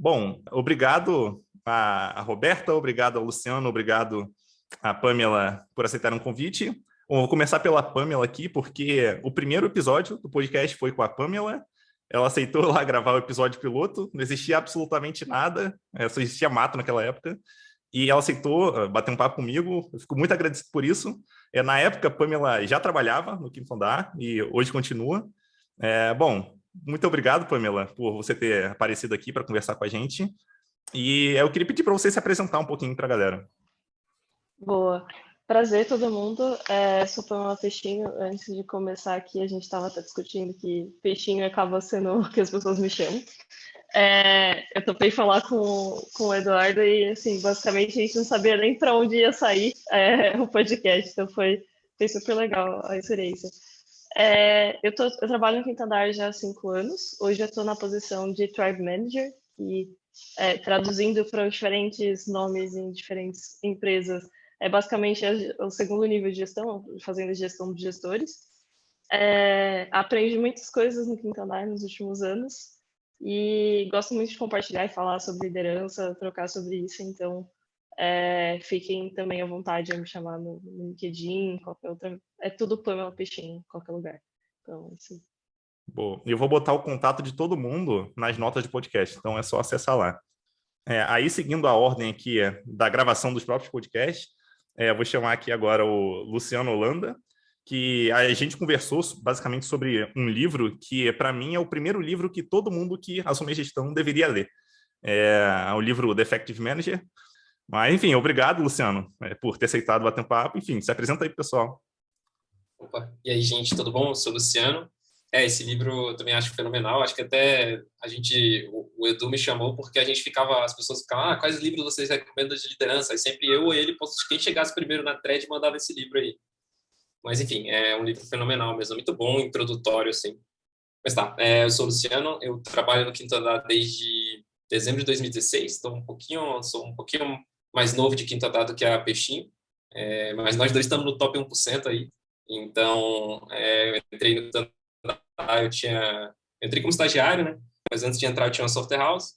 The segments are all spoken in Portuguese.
Bom, obrigado a Roberta, obrigado ao Luciano, obrigado a Pamela por aceitar um convite. Bom, vou começar pela Pamela aqui, porque o primeiro episódio do podcast foi com a Pamela. Ela aceitou lá gravar o episódio piloto, não existia absolutamente nada, só existia mato naquela época. E ela aceitou bater um papo comigo, eu fico muito agradecido por isso. Na época, a Pamela já trabalhava no Quinto Andar e hoje continua. Bom, muito obrigado, Pamela, por você ter aparecido aqui para conversar com a gente. E eu queria pedir para você se apresentar um pouquinho para a galera. Boa. Prazer, todo mundo. Sou Pamela Peixinho. Antes de começar aqui, a gente estava até discutindo que Peixinho acaba sendo o que as pessoas me chamam. Eu topei falar com o Eduardo e, assim, basicamente a gente não sabia nem para onde ia sair o podcast, então foi super legal a experiência. Eu trabalho no Quinto Andar já há 5 anos. Hoje eu estou na posição de Tribe Manager, e traduzindo para diferentes nomes em diferentes empresas, basicamente o segundo nível de gestão, fazendo gestão de gestores. Aprendi muitas coisas no Quinto Andar nos últimos anos e gosto muito de compartilhar e falar sobre liderança, trocar sobre isso, então fiquem também à vontade de me chamar no LinkedIn, qualquer outra. É tudo Pamela Peixinho, em qualquer lugar. Então, assim. Bom, eu vou botar o contato de todo mundo nas notas de podcast, então é só acessar lá. Aí, seguindo a ordem aqui da gravação dos próprios podcasts, eu vou chamar aqui agora o Luciano Holanda, que a gente conversou basicamente sobre um livro que, para mim, é o primeiro livro que todo mundo que assume gestão deveria ler. É o livro The Effective Manager. Mas, enfim, obrigado, Luciano, por ter aceitado bater um papo. Enfim, se apresenta aí, pessoal. Opa, e aí, gente, tudo bom? Eu sou o Luciano. Esse livro eu também acho fenomenal. Acho que até o Edu me chamou porque as pessoas ficavam, quais livros vocês recomendam de liderança? Aí sempre eu ou ele, quem chegasse primeiro na thread mandava esse livro aí. Mas, enfim, é um livro fenomenal mesmo, muito bom, introdutório, assim. Mas tá, eu sou o Luciano, eu trabalho no Quinto Andar desde dezembro de 2016, sou um pouquinho mais novo de Quinto Andar do que a Peixinho, mas nós dois estamos no top 1% aí. Então, eu entrei no Quinto Andar, eu entrei como estagiário, né? Mas antes de entrar eu tinha uma software house,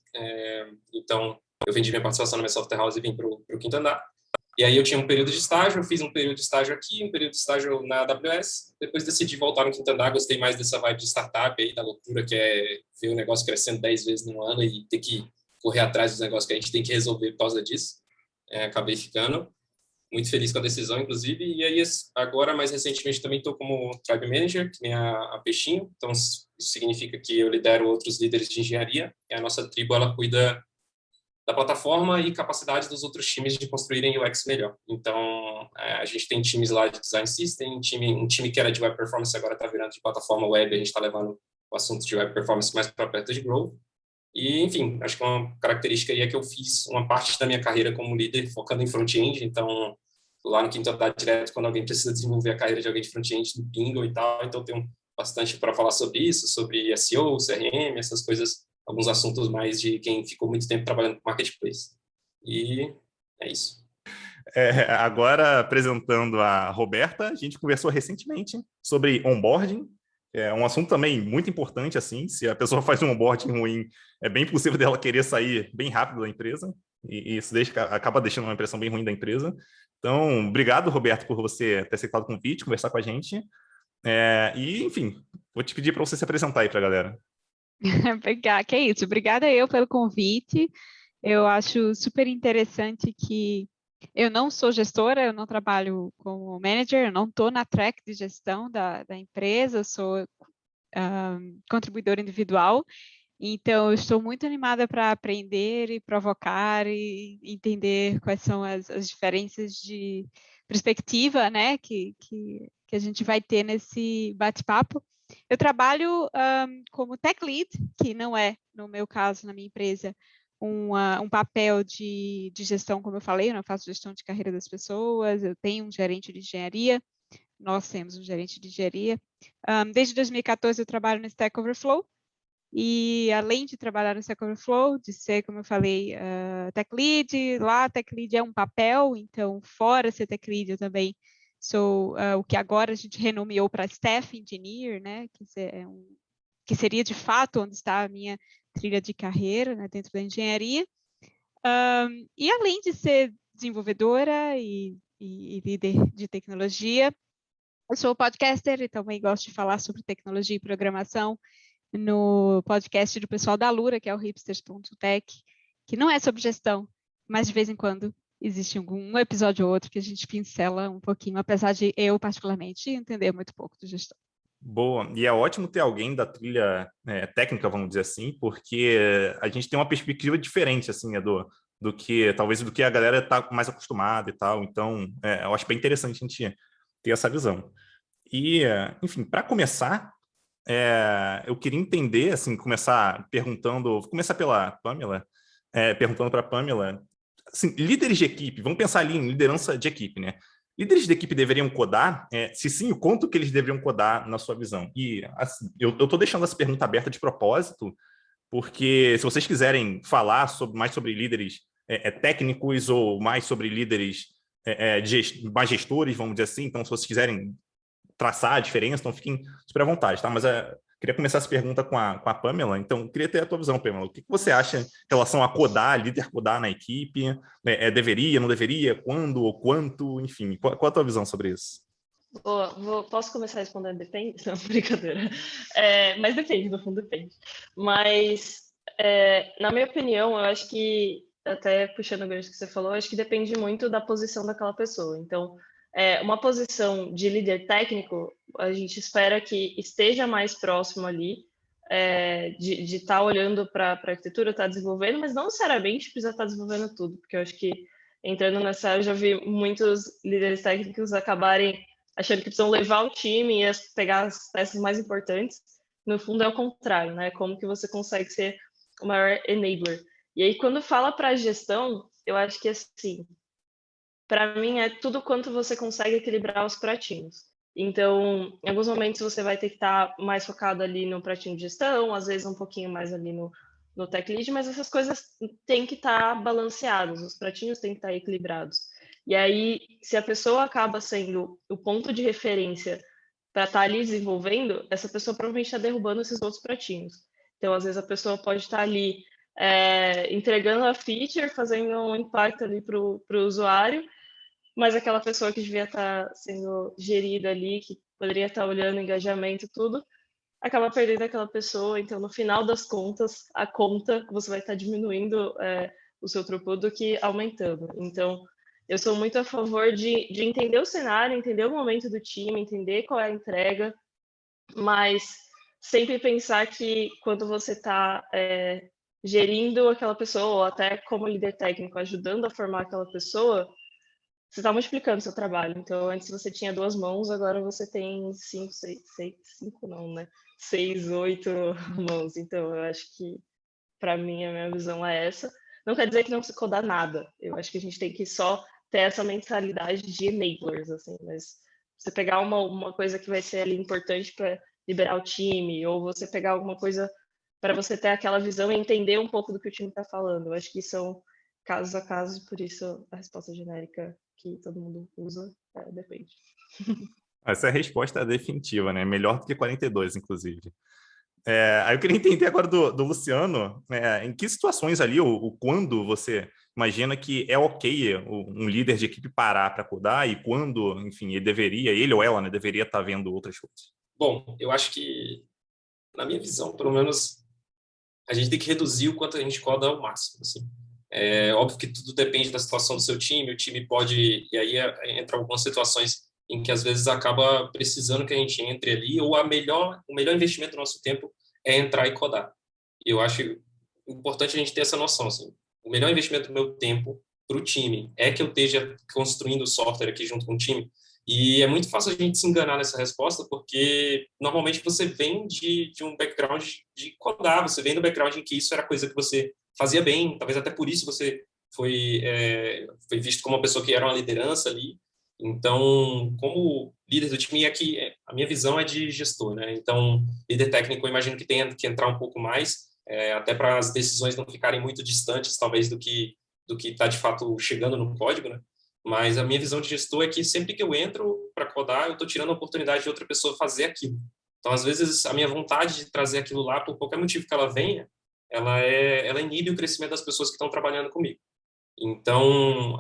então eu vendi minha participação na minha software house e vim para o Quinto Andar. E aí eu tinha um período de estágio, eu fiz um período de estágio aqui, um período de estágio na AWS, depois decidi voltar no Quinto Andar, gostei mais dessa vibe de startup aí, da loucura que é ver o negócio crescendo 10 vezes no ano e ter que correr atrás dos negócios que a gente tem que resolver por causa disso. Acabei ficando muito feliz com a decisão, inclusive, e aí agora, mais recentemente, também estou como Tribe Manager, que nem a Peixinho, então isso significa que eu lidero outros líderes de engenharia, e a nossa tribo, ela cuida da plataforma e capacidade dos outros times de construírem UX melhor. Então, a gente tem times lá de Design System, um time que era de Web Performance agora está virando de plataforma web, a gente está levando o assunto de Web Performance mais para perto de Growth. E, enfim, acho que uma característica aí é que eu fiz uma parte da minha carreira como líder focando em front-end, então, lá no Quinto Andar direto, quando alguém precisa desenvolver a carreira de alguém de front-end do Bingo e tal, então tenho bastante para falar sobre isso, sobre SEO, CRM, essas coisas, alguns assuntos mais de quem ficou muito tempo trabalhando com marketplace. E é isso. Agora, apresentando a Roberta, a gente conversou recentemente sobre onboarding. É um assunto também muito importante, assim, se a pessoa faz um onboarding ruim, é bem possível dela querer sair bem rápido da empresa, e isso acaba deixando uma impressão bem ruim da empresa. Então, obrigado, Roberto, por você ter aceitado o convite, conversar com a gente. E, enfim, vou te pedir para você se apresentar aí para a galera. Obrigada, que é isso. Obrigada eu pelo convite. Eu acho super interessante que eu não sou gestora, eu não trabalho como manager, eu não estou na track de gestão da empresa, eu sou contribuidora individual, então eu estou muito animada para aprender e provocar e entender quais são as diferenças de perspectiva, né, que a gente vai ter nesse bate-papo. Eu trabalho como tech lead, que não é, no meu caso, na minha empresa, um papel de gestão, como eu falei, eu não faço gestão de carreira das pessoas, eu tenho um gerente de engenharia, nós temos um gerente de engenharia. Desde 2014 eu trabalho no Stack Overflow, e além de trabalhar no Stack Overflow, de ser, como eu falei, tech lead, lá tech lead é um papel, então fora ser tech lead eu também sou o que agora a gente renomeou para Staff Engineer, né, que seria de fato onde está a minha trilha de carreira, né, dentro da engenharia. E além de ser desenvolvedora e líder de tecnologia, eu sou podcaster e também gosto de falar sobre tecnologia e programação no podcast do pessoal da Alura, que é o hipsters.tech, que não é sobre gestão, mas de vez em quando existe um episódio ou outro que a gente pincela um pouquinho, apesar de eu, particularmente, entender muito pouco de gestão. Boa, e é ótimo ter alguém da trilha técnica, vamos dizer assim, porque a gente tem uma perspectiva diferente, assim, do que, talvez, do que a galera está mais acostumada e tal, então eu acho bem interessante a gente ter essa visão. E, enfim, para começar, eu queria entender, assim, vou começar pela Pamela, perguntando para a Pamela, assim, líderes de equipe, vamos pensar ali em liderança de equipe, né? Líderes de equipe deveriam codar? Se sim, o quanto que eles deveriam codar na sua visão? E assim, eu estou deixando essa pergunta aberta de propósito, porque se vocês quiserem falar mais sobre líderes técnicos ou mais sobre líderes mais gestores, vamos dizer assim, então se vocês quiserem traçar a diferença, então fiquem super à vontade, tá? Mas queria começar essa pergunta com a Pamela, então queria ter a tua visão, Pamela. O que você acha em relação a codar, líder codar na equipe? Deveria, não deveria? Quando ou quanto? Enfim, qual a tua visão sobre isso? Posso começar respondendo? Depende? Não, brincadeira. Mas depende, no fundo depende. Mas, na minha opinião, eu acho que, até puxando o gancho que você falou, eu acho que depende muito da posição daquela pessoa. Então, uma posição de líder técnico, a gente espera que esteja mais próximo ali, de estar olhando para a arquitetura, estar desenvolvendo, mas não necessariamente precisa estar desenvolvendo tudo, porque eu acho que, entrando nessa, eu já vi muitos líderes técnicos acabarem achando que precisam levar o time e pegar as peças mais importantes. No fundo, é o contrário, né? Como que você consegue ser o maior enabler. E aí, quando fala para a gestão, eu acho que, assim, para mim, é tudo quanto você consegue equilibrar os pratinhos. Então, em alguns momentos, você vai ter que estar mais focado ali no pratinho de gestão, às vezes um pouquinho mais ali no tech lead, mas essas coisas têm que estar balanceadas, os pratinhos têm que estar equilibrados. E aí, se a pessoa acaba sendo o ponto de referência para estar ali desenvolvendo, essa pessoa provavelmente está derrubando esses outros pratinhos. Então, às vezes, a pessoa pode estar ali entregando a feature, fazendo um impacto ali para o usuário, mas aquela pessoa que devia estar sendo gerida ali, que poderia estar olhando engajamento e tudo, acaba perdendo aquela pessoa. Então, no final das contas, a conta, você vai estar diminuindo o seu throughput do que aumentando. Então, eu sou muito a favor de entender o cenário, entender o momento do time, entender qual é a entrega, mas sempre pensar que quando você está gerindo aquela pessoa, ou até como líder técnico, ajudando a formar aquela pessoa, você está multiplicando seu trabalho. Então, antes você tinha 2 mãos, agora você tem 5, 6, 8 mãos. Então, eu acho que, para mim, a minha visão é essa. Não quer dizer que não precisa codar nada. Eu acho que a gente tem que só ter essa mentalidade de enablers, assim. Mas você pegar uma coisa que vai ser ali importante para liberar o time, ou você pegar alguma coisa para você ter aquela visão e entender um pouco do que o time está falando. Eu acho que são casos a casos, por isso a resposta genérica que todo mundo usa depende. Essa é a resposta definitiva, né? Melhor do que 42, inclusive. Aí eu queria entender agora do Luciano, em que situações ali, ou quando você imagina que é ok um líder de equipe parar para codar e quando, enfim, ele ou ela, né, deveria estar vendo outras coisas? Bom, eu acho que, na minha visão, pelo menos, a gente tem que reduzir o quanto a gente coda ao máximo, assim. É óbvio que tudo depende da situação do seu time, o time pode, e aí entra algumas situações em que às vezes acaba precisando que a gente entre ali, ou o melhor investimento do nosso tempo é entrar e codar. E eu acho importante a gente ter essa noção, assim, o melhor investimento do meu tempo para o time é que eu esteja construindo o software aqui junto com o time. E é muito fácil a gente se enganar nessa resposta, porque normalmente você vem de um background de codar, você vem do background em que isso era coisa que você fazia bem, talvez até por isso você foi visto como uma pessoa que era uma liderança ali. Então, como líder do time, aqui a minha visão é de gestor, né? Então, líder técnico, eu imagino que tenha que entrar um pouco mais, até para as decisões não ficarem muito distantes, talvez, do que está, de fato, chegando no código, né? Mas a minha visão de gestor é que sempre que eu entro para codar, eu estou tirando a oportunidade de outra pessoa fazer aquilo. Então, às vezes, a minha vontade de trazer aquilo lá, por qualquer motivo que ela venha, ela inibe o crescimento das pessoas que estão trabalhando comigo. Então,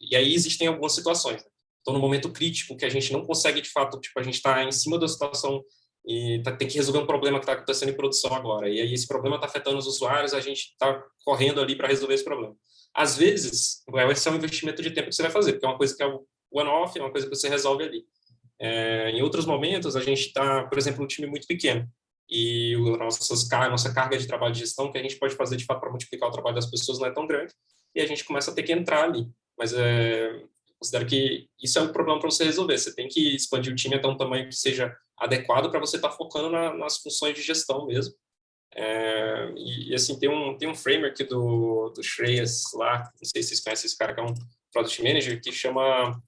e aí existem algumas situações, né? Então, no momento crítico que a gente não consegue, de fato, tipo, a gente está em cima da situação e tem que resolver um problema que está acontecendo em produção agora. E aí esse problema está afetando os usuários, a gente está correndo ali para resolver esse problema. Às vezes, vai ser um investimento de tempo que você vai fazer, porque é uma coisa que é one-off, é uma coisa que você resolve ali. Em outros momentos, a gente está, por exemplo, um time muito pequeno e a nossa carga de trabalho de gestão que a gente pode fazer, de fato, para multiplicar o trabalho das pessoas não é tão grande e a gente começa a ter que entrar ali. Mas considero que isso é um problema para você resolver. Você tem que expandir o time até um tamanho que seja adequado para você estar focando nas funções de gestão mesmo. E assim, tem um framework do Shreyas lá, não sei se vocês conhecem esse cara, que é um Product Manager, que chama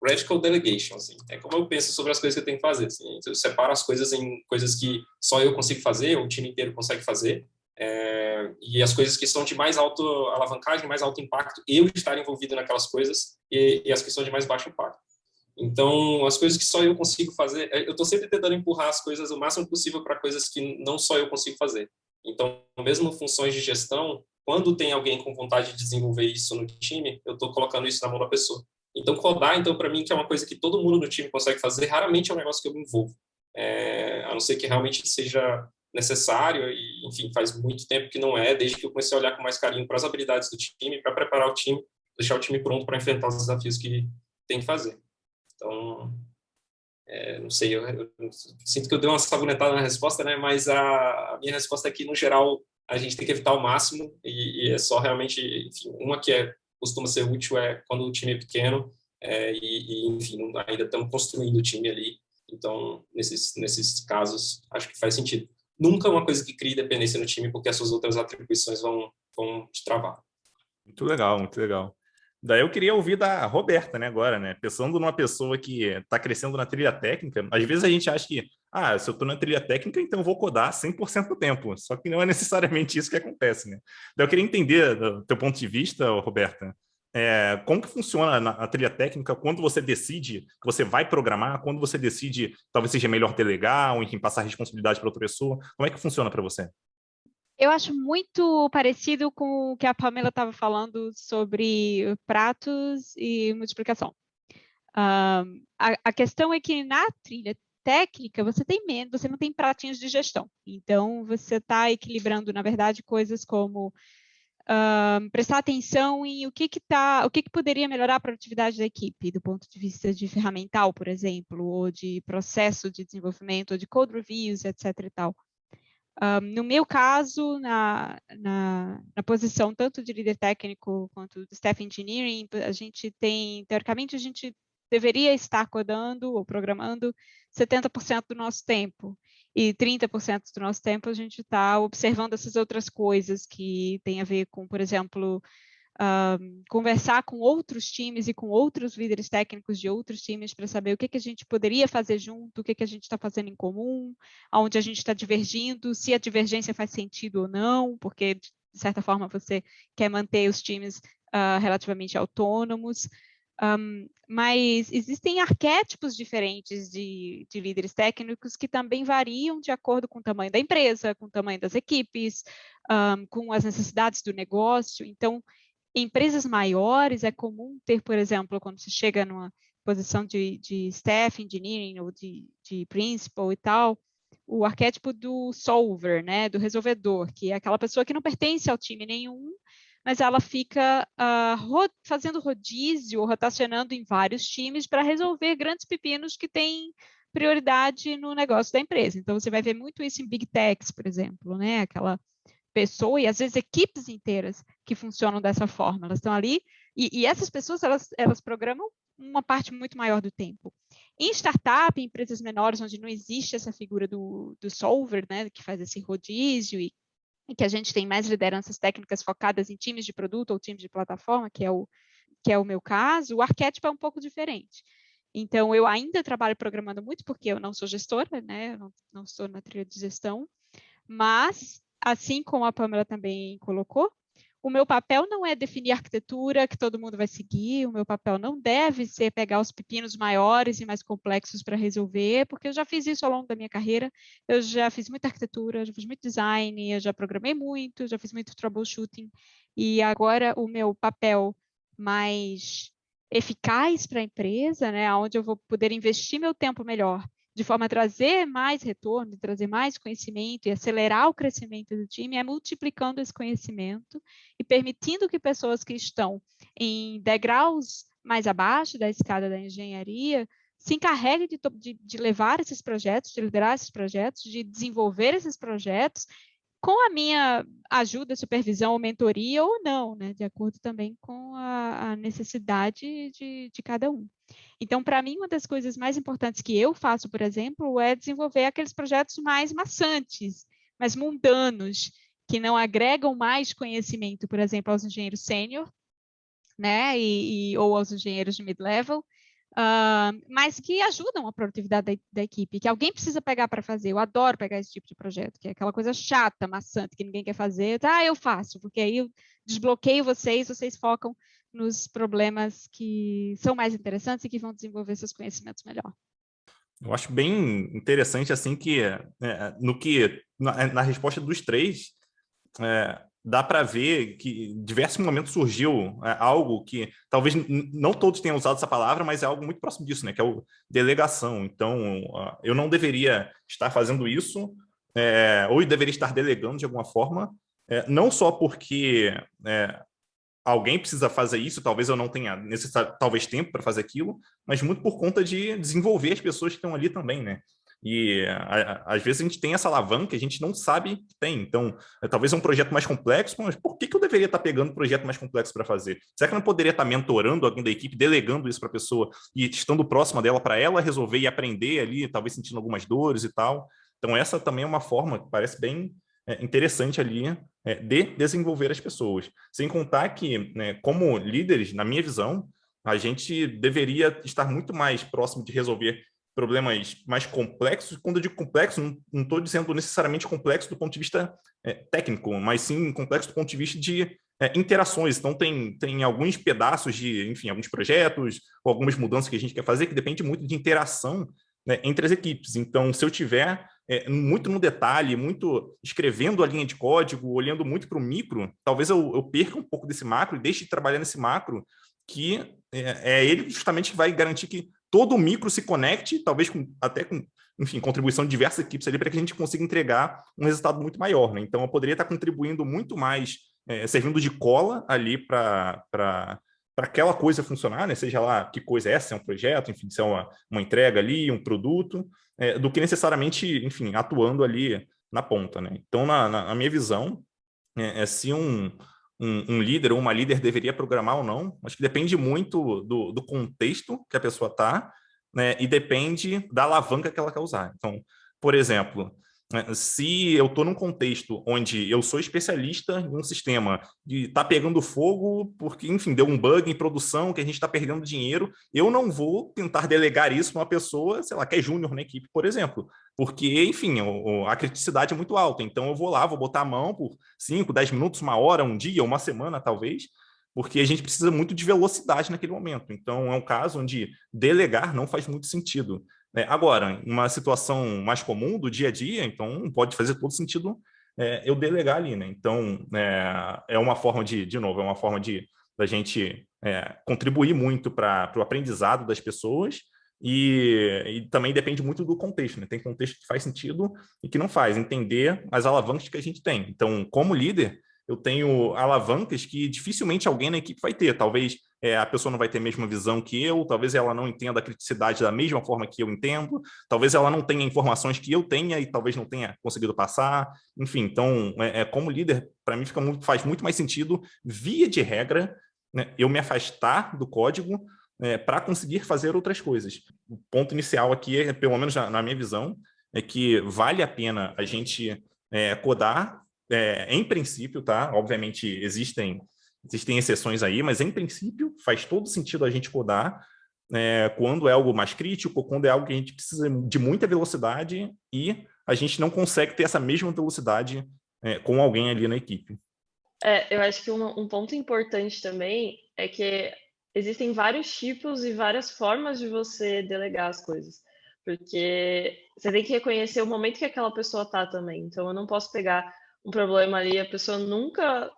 Radical Delegation. Assim. É como eu penso sobre as coisas que eu tenho que fazer. Assim. Eu separo as coisas em coisas que só eu consigo fazer, ou o time inteiro consegue fazer, e as coisas que são de mais alta alavancagem, mais alto impacto, eu estar envolvido naquelas coisas, e as que são de mais baixo impacto. Então, as coisas que só eu consigo fazer, eu estou sempre tentando empurrar as coisas o máximo possível para coisas que não só eu consigo fazer. Então, mesmo funções de gestão, quando tem alguém com vontade de desenvolver isso no time, eu estou colocando isso na mão da pessoa. Então, codar, para mim, que é uma coisa que todo mundo no time consegue fazer, raramente é um negócio que eu me envolvo. A não ser que realmente seja necessário, e, enfim, faz muito tempo que não é, desde que eu comecei a olhar com mais carinho para as habilidades do time, para preparar o time, deixar o time pronto para enfrentar os desafios que tem que fazer. Então, não sei, eu sinto que eu dei uma sabonetada na resposta, né? Mas a minha resposta é que, no geral, a gente tem que evitar o máximo, e é só realmente, enfim, uma que costuma ser útil é quando o time é pequeno, enfim, ainda estamos construindo o time ali. Então, nesses casos, acho que faz sentido. Nunca uma coisa que crie dependência no time, porque as suas outras atribuições vão te travar. Muito legal, muito legal. Daí eu queria ouvir da Roberta, né, agora, né? Pensando numa pessoa que está crescendo na trilha técnica, às vezes a gente acha que, se eu estou na trilha técnica, então eu vou codar 100% do tempo. Só que não é necessariamente isso que acontece, né? Daí eu queria entender, do teu ponto de vista, Roberta, como que funciona a trilha técnica quando você decide que você vai programar, quando você decide talvez seja melhor delegar, ou enfim, passar a responsabilidade para outra pessoa. Como é que funciona para você? Eu acho muito parecido com o que a Pamela estava falando sobre pratos e multiplicação. A questão é que na trilha técnica você não tem pratinhos de gestão. Então, você está equilibrando, na verdade, coisas como prestar atenção em o que poderia melhorar a produtividade da equipe, do ponto de vista de ferramental, por exemplo, ou de processo de desenvolvimento, ou de code reviews, etc. e tal. No meu caso, na posição tanto de líder técnico quanto de staff engineering, teoricamente, a gente deveria estar codando ou programando 70% do nosso tempo. E 30% do nosso tempo a gente está observando essas outras coisas que tem a ver com, por exemplo, conversar com outros times e com outros líderes técnicos de outros times para saber o que a gente poderia fazer junto, o que a gente está fazendo em comum, onde a gente está divergindo, se a divergência faz sentido ou não, porque, de certa forma, você quer manter os times relativamente autônomos. Mas existem arquétipos diferentes de líderes técnicos que também variam de acordo com o tamanho da empresa, com o tamanho das equipes, com as necessidades do negócio. Então, em empresas maiores, é comum ter, por exemplo, quando você chega numa posição de staff engineering ou de principal e tal, o arquétipo do solver, né, do resolvedor, que é aquela pessoa que não pertence ao time nenhum, mas ela fica fazendo rodízio, rotacionando em vários times para resolver grandes pepinos que têm prioridade no negócio da empresa. Então, você vai ver muito isso em Big Techs, por exemplo, né, aquela pessoa e às vezes equipes inteiras que funcionam dessa forma. Elas estão ali e essas pessoas elas programam uma parte muito maior do tempo. Em startup, em empresas menores onde não existe essa figura do solver, né, que faz esse rodízio e que a gente tem mais lideranças técnicas focadas em times de produto ou times de plataforma, que é o meu caso, o arquétipo é um pouco diferente. Então, eu ainda trabalho programando muito, porque eu não sou gestora, né, eu não estou na trilha de gestão, mas assim como a Pamela também colocou, o meu papel não é definir a arquitetura que todo mundo vai seguir, o meu papel não deve ser pegar os pepinos maiores e mais complexos para resolver, porque eu já fiz isso ao longo da minha carreira, eu já fiz muita arquitetura, já fiz muito design, eu já programei muito, já fiz muito troubleshooting, e agora o meu papel mais eficaz para a empresa, né, onde eu vou poder investir meu tempo melhor, de forma a trazer mais retorno, trazer mais conhecimento e acelerar o crescimento do time, é multiplicando esse conhecimento e permitindo que pessoas que estão em degraus mais abaixo da escada da engenharia se encarreguem de levar esses projetos, de liderar esses projetos, de desenvolver esses projetos, com a minha ajuda, supervisão ou mentoria ou não, né, de acordo também com a necessidade de cada um. Então, para mim, uma das coisas mais importantes que eu faço, por exemplo, é desenvolver aqueles projetos mais maçantes, mais mundanos, que não agregam mais conhecimento, por exemplo, aos engenheiros sênior, né, ou aos engenheiros de mid-level, mas que ajudam a produtividade da equipe, que alguém precisa pegar para fazer. Eu adoro pegar esse tipo de projeto, que é aquela coisa chata, maçante, que ninguém quer fazer. Eu faço, porque aí eu desbloqueio vocês focam nos problemas que são mais interessantes e que vão desenvolver seus conhecimentos melhor. Eu acho bem interessante, assim, que na resposta dos três, dá para ver que em diversos momentos surgiu algo que talvez não todos tenham usado essa palavra, mas é algo muito próximo disso, né? Que é o delegação. Então, eu não deveria estar fazendo isso, ou eu deveria estar delegando de alguma forma, não só porque alguém precisa fazer isso, talvez eu não tenha talvez tempo para fazer aquilo, mas muito por conta de desenvolver as pessoas que estão ali também, né? E às vezes a gente tem essa alavanca que a gente não sabe que tem. Então, talvez é um projeto mais complexo, mas por que eu deveria estar pegando um projeto mais complexo para fazer? Será que eu não poderia estar mentorando alguém da equipe, delegando isso para a pessoa e estando próxima dela para ela resolver e aprender ali, talvez sentindo algumas dores e tal? Então, essa também é uma forma que parece bem interessante ali de desenvolver as pessoas. Sem contar que, né, como líderes, na minha visão, a gente deveria estar muito mais próximo de resolver problemas mais complexos. Quando eu digo complexo, não estou dizendo necessariamente complexo do ponto de vista técnico, mas sim complexo do ponto de vista de interações. Então, tem alguns pedaços de, enfim, alguns projetos ou algumas mudanças que a gente quer fazer que depende muito de interação, né, entre as equipes. Então, se eu tiver muito no detalhe, muito escrevendo a linha de código, olhando muito para o micro, talvez eu perca um pouco desse macro e deixe de trabalhar nesse macro, que é ele justamente que vai garantir que todo o micro se conecte, talvez até com, enfim, contribuição de diversas equipes ali para que a gente consiga entregar um resultado muito maior, né? Então, eu poderia estar contribuindo muito mais, servindo de cola ali para aquela coisa funcionar, né? Seja lá que coisa é essa, se é um projeto, enfim, se é uma entrega ali, um produto, do que necessariamente, enfim, atuando ali na ponta, né? Então, na minha visão, se um líder ou uma líder deveria programar ou não, acho que depende muito do contexto que a pessoa está, né, e depende da alavanca que ela quer usar. Então, por exemplo, se eu estou num contexto onde eu sou especialista em um sistema de está pegando fogo porque, enfim, deu um bug em produção que a gente está perdendo dinheiro, eu não vou tentar delegar isso para uma pessoa, sei lá, que é júnior na equipe, por exemplo, porque, enfim, a criticidade é muito alta. Então, eu vou lá, vou botar a mão por 5, 10 minutos, uma hora, um dia, uma semana, talvez, porque a gente precisa muito de velocidade naquele momento. Então, é um caso onde delegar não faz muito sentido. Agora, em uma situação mais comum do dia a dia, então pode fazer todo sentido eu delegar ali, né? Então, é uma forma de novo, é uma forma da gente contribuir muito para o aprendizado das pessoas e também depende muito do contexto, né? Tem contexto que faz sentido e que não faz, entender as alavancas que a gente tem. Então, como líder, eu tenho alavancas que dificilmente alguém na equipe vai ter. Talvez a pessoa não vai ter a mesma visão que eu, talvez ela não entenda a criticidade da mesma forma que eu entendo, talvez ela não tenha informações que eu tenha e talvez não tenha conseguido passar. Enfim, então, como líder, para mim faz muito mais sentido, via de regra, né, eu me afastar do código para conseguir fazer outras coisas. O ponto inicial aqui, pelo menos na minha visão, é que vale a pena a gente codar, em princípio, tá? Obviamente existem exceções aí, mas em princípio faz todo sentido a gente codar quando é algo mais crítico, quando é algo que a gente precisa de muita velocidade e a gente não consegue ter essa mesma velocidade com alguém ali na equipe. Eu acho que um ponto importante também é que existem vários tipos e várias formas de você delegar as coisas. Porque você tem que reconhecer o momento que aquela pessoa tá também. Então, eu não posso pegar um problema ali, a pessoa nunca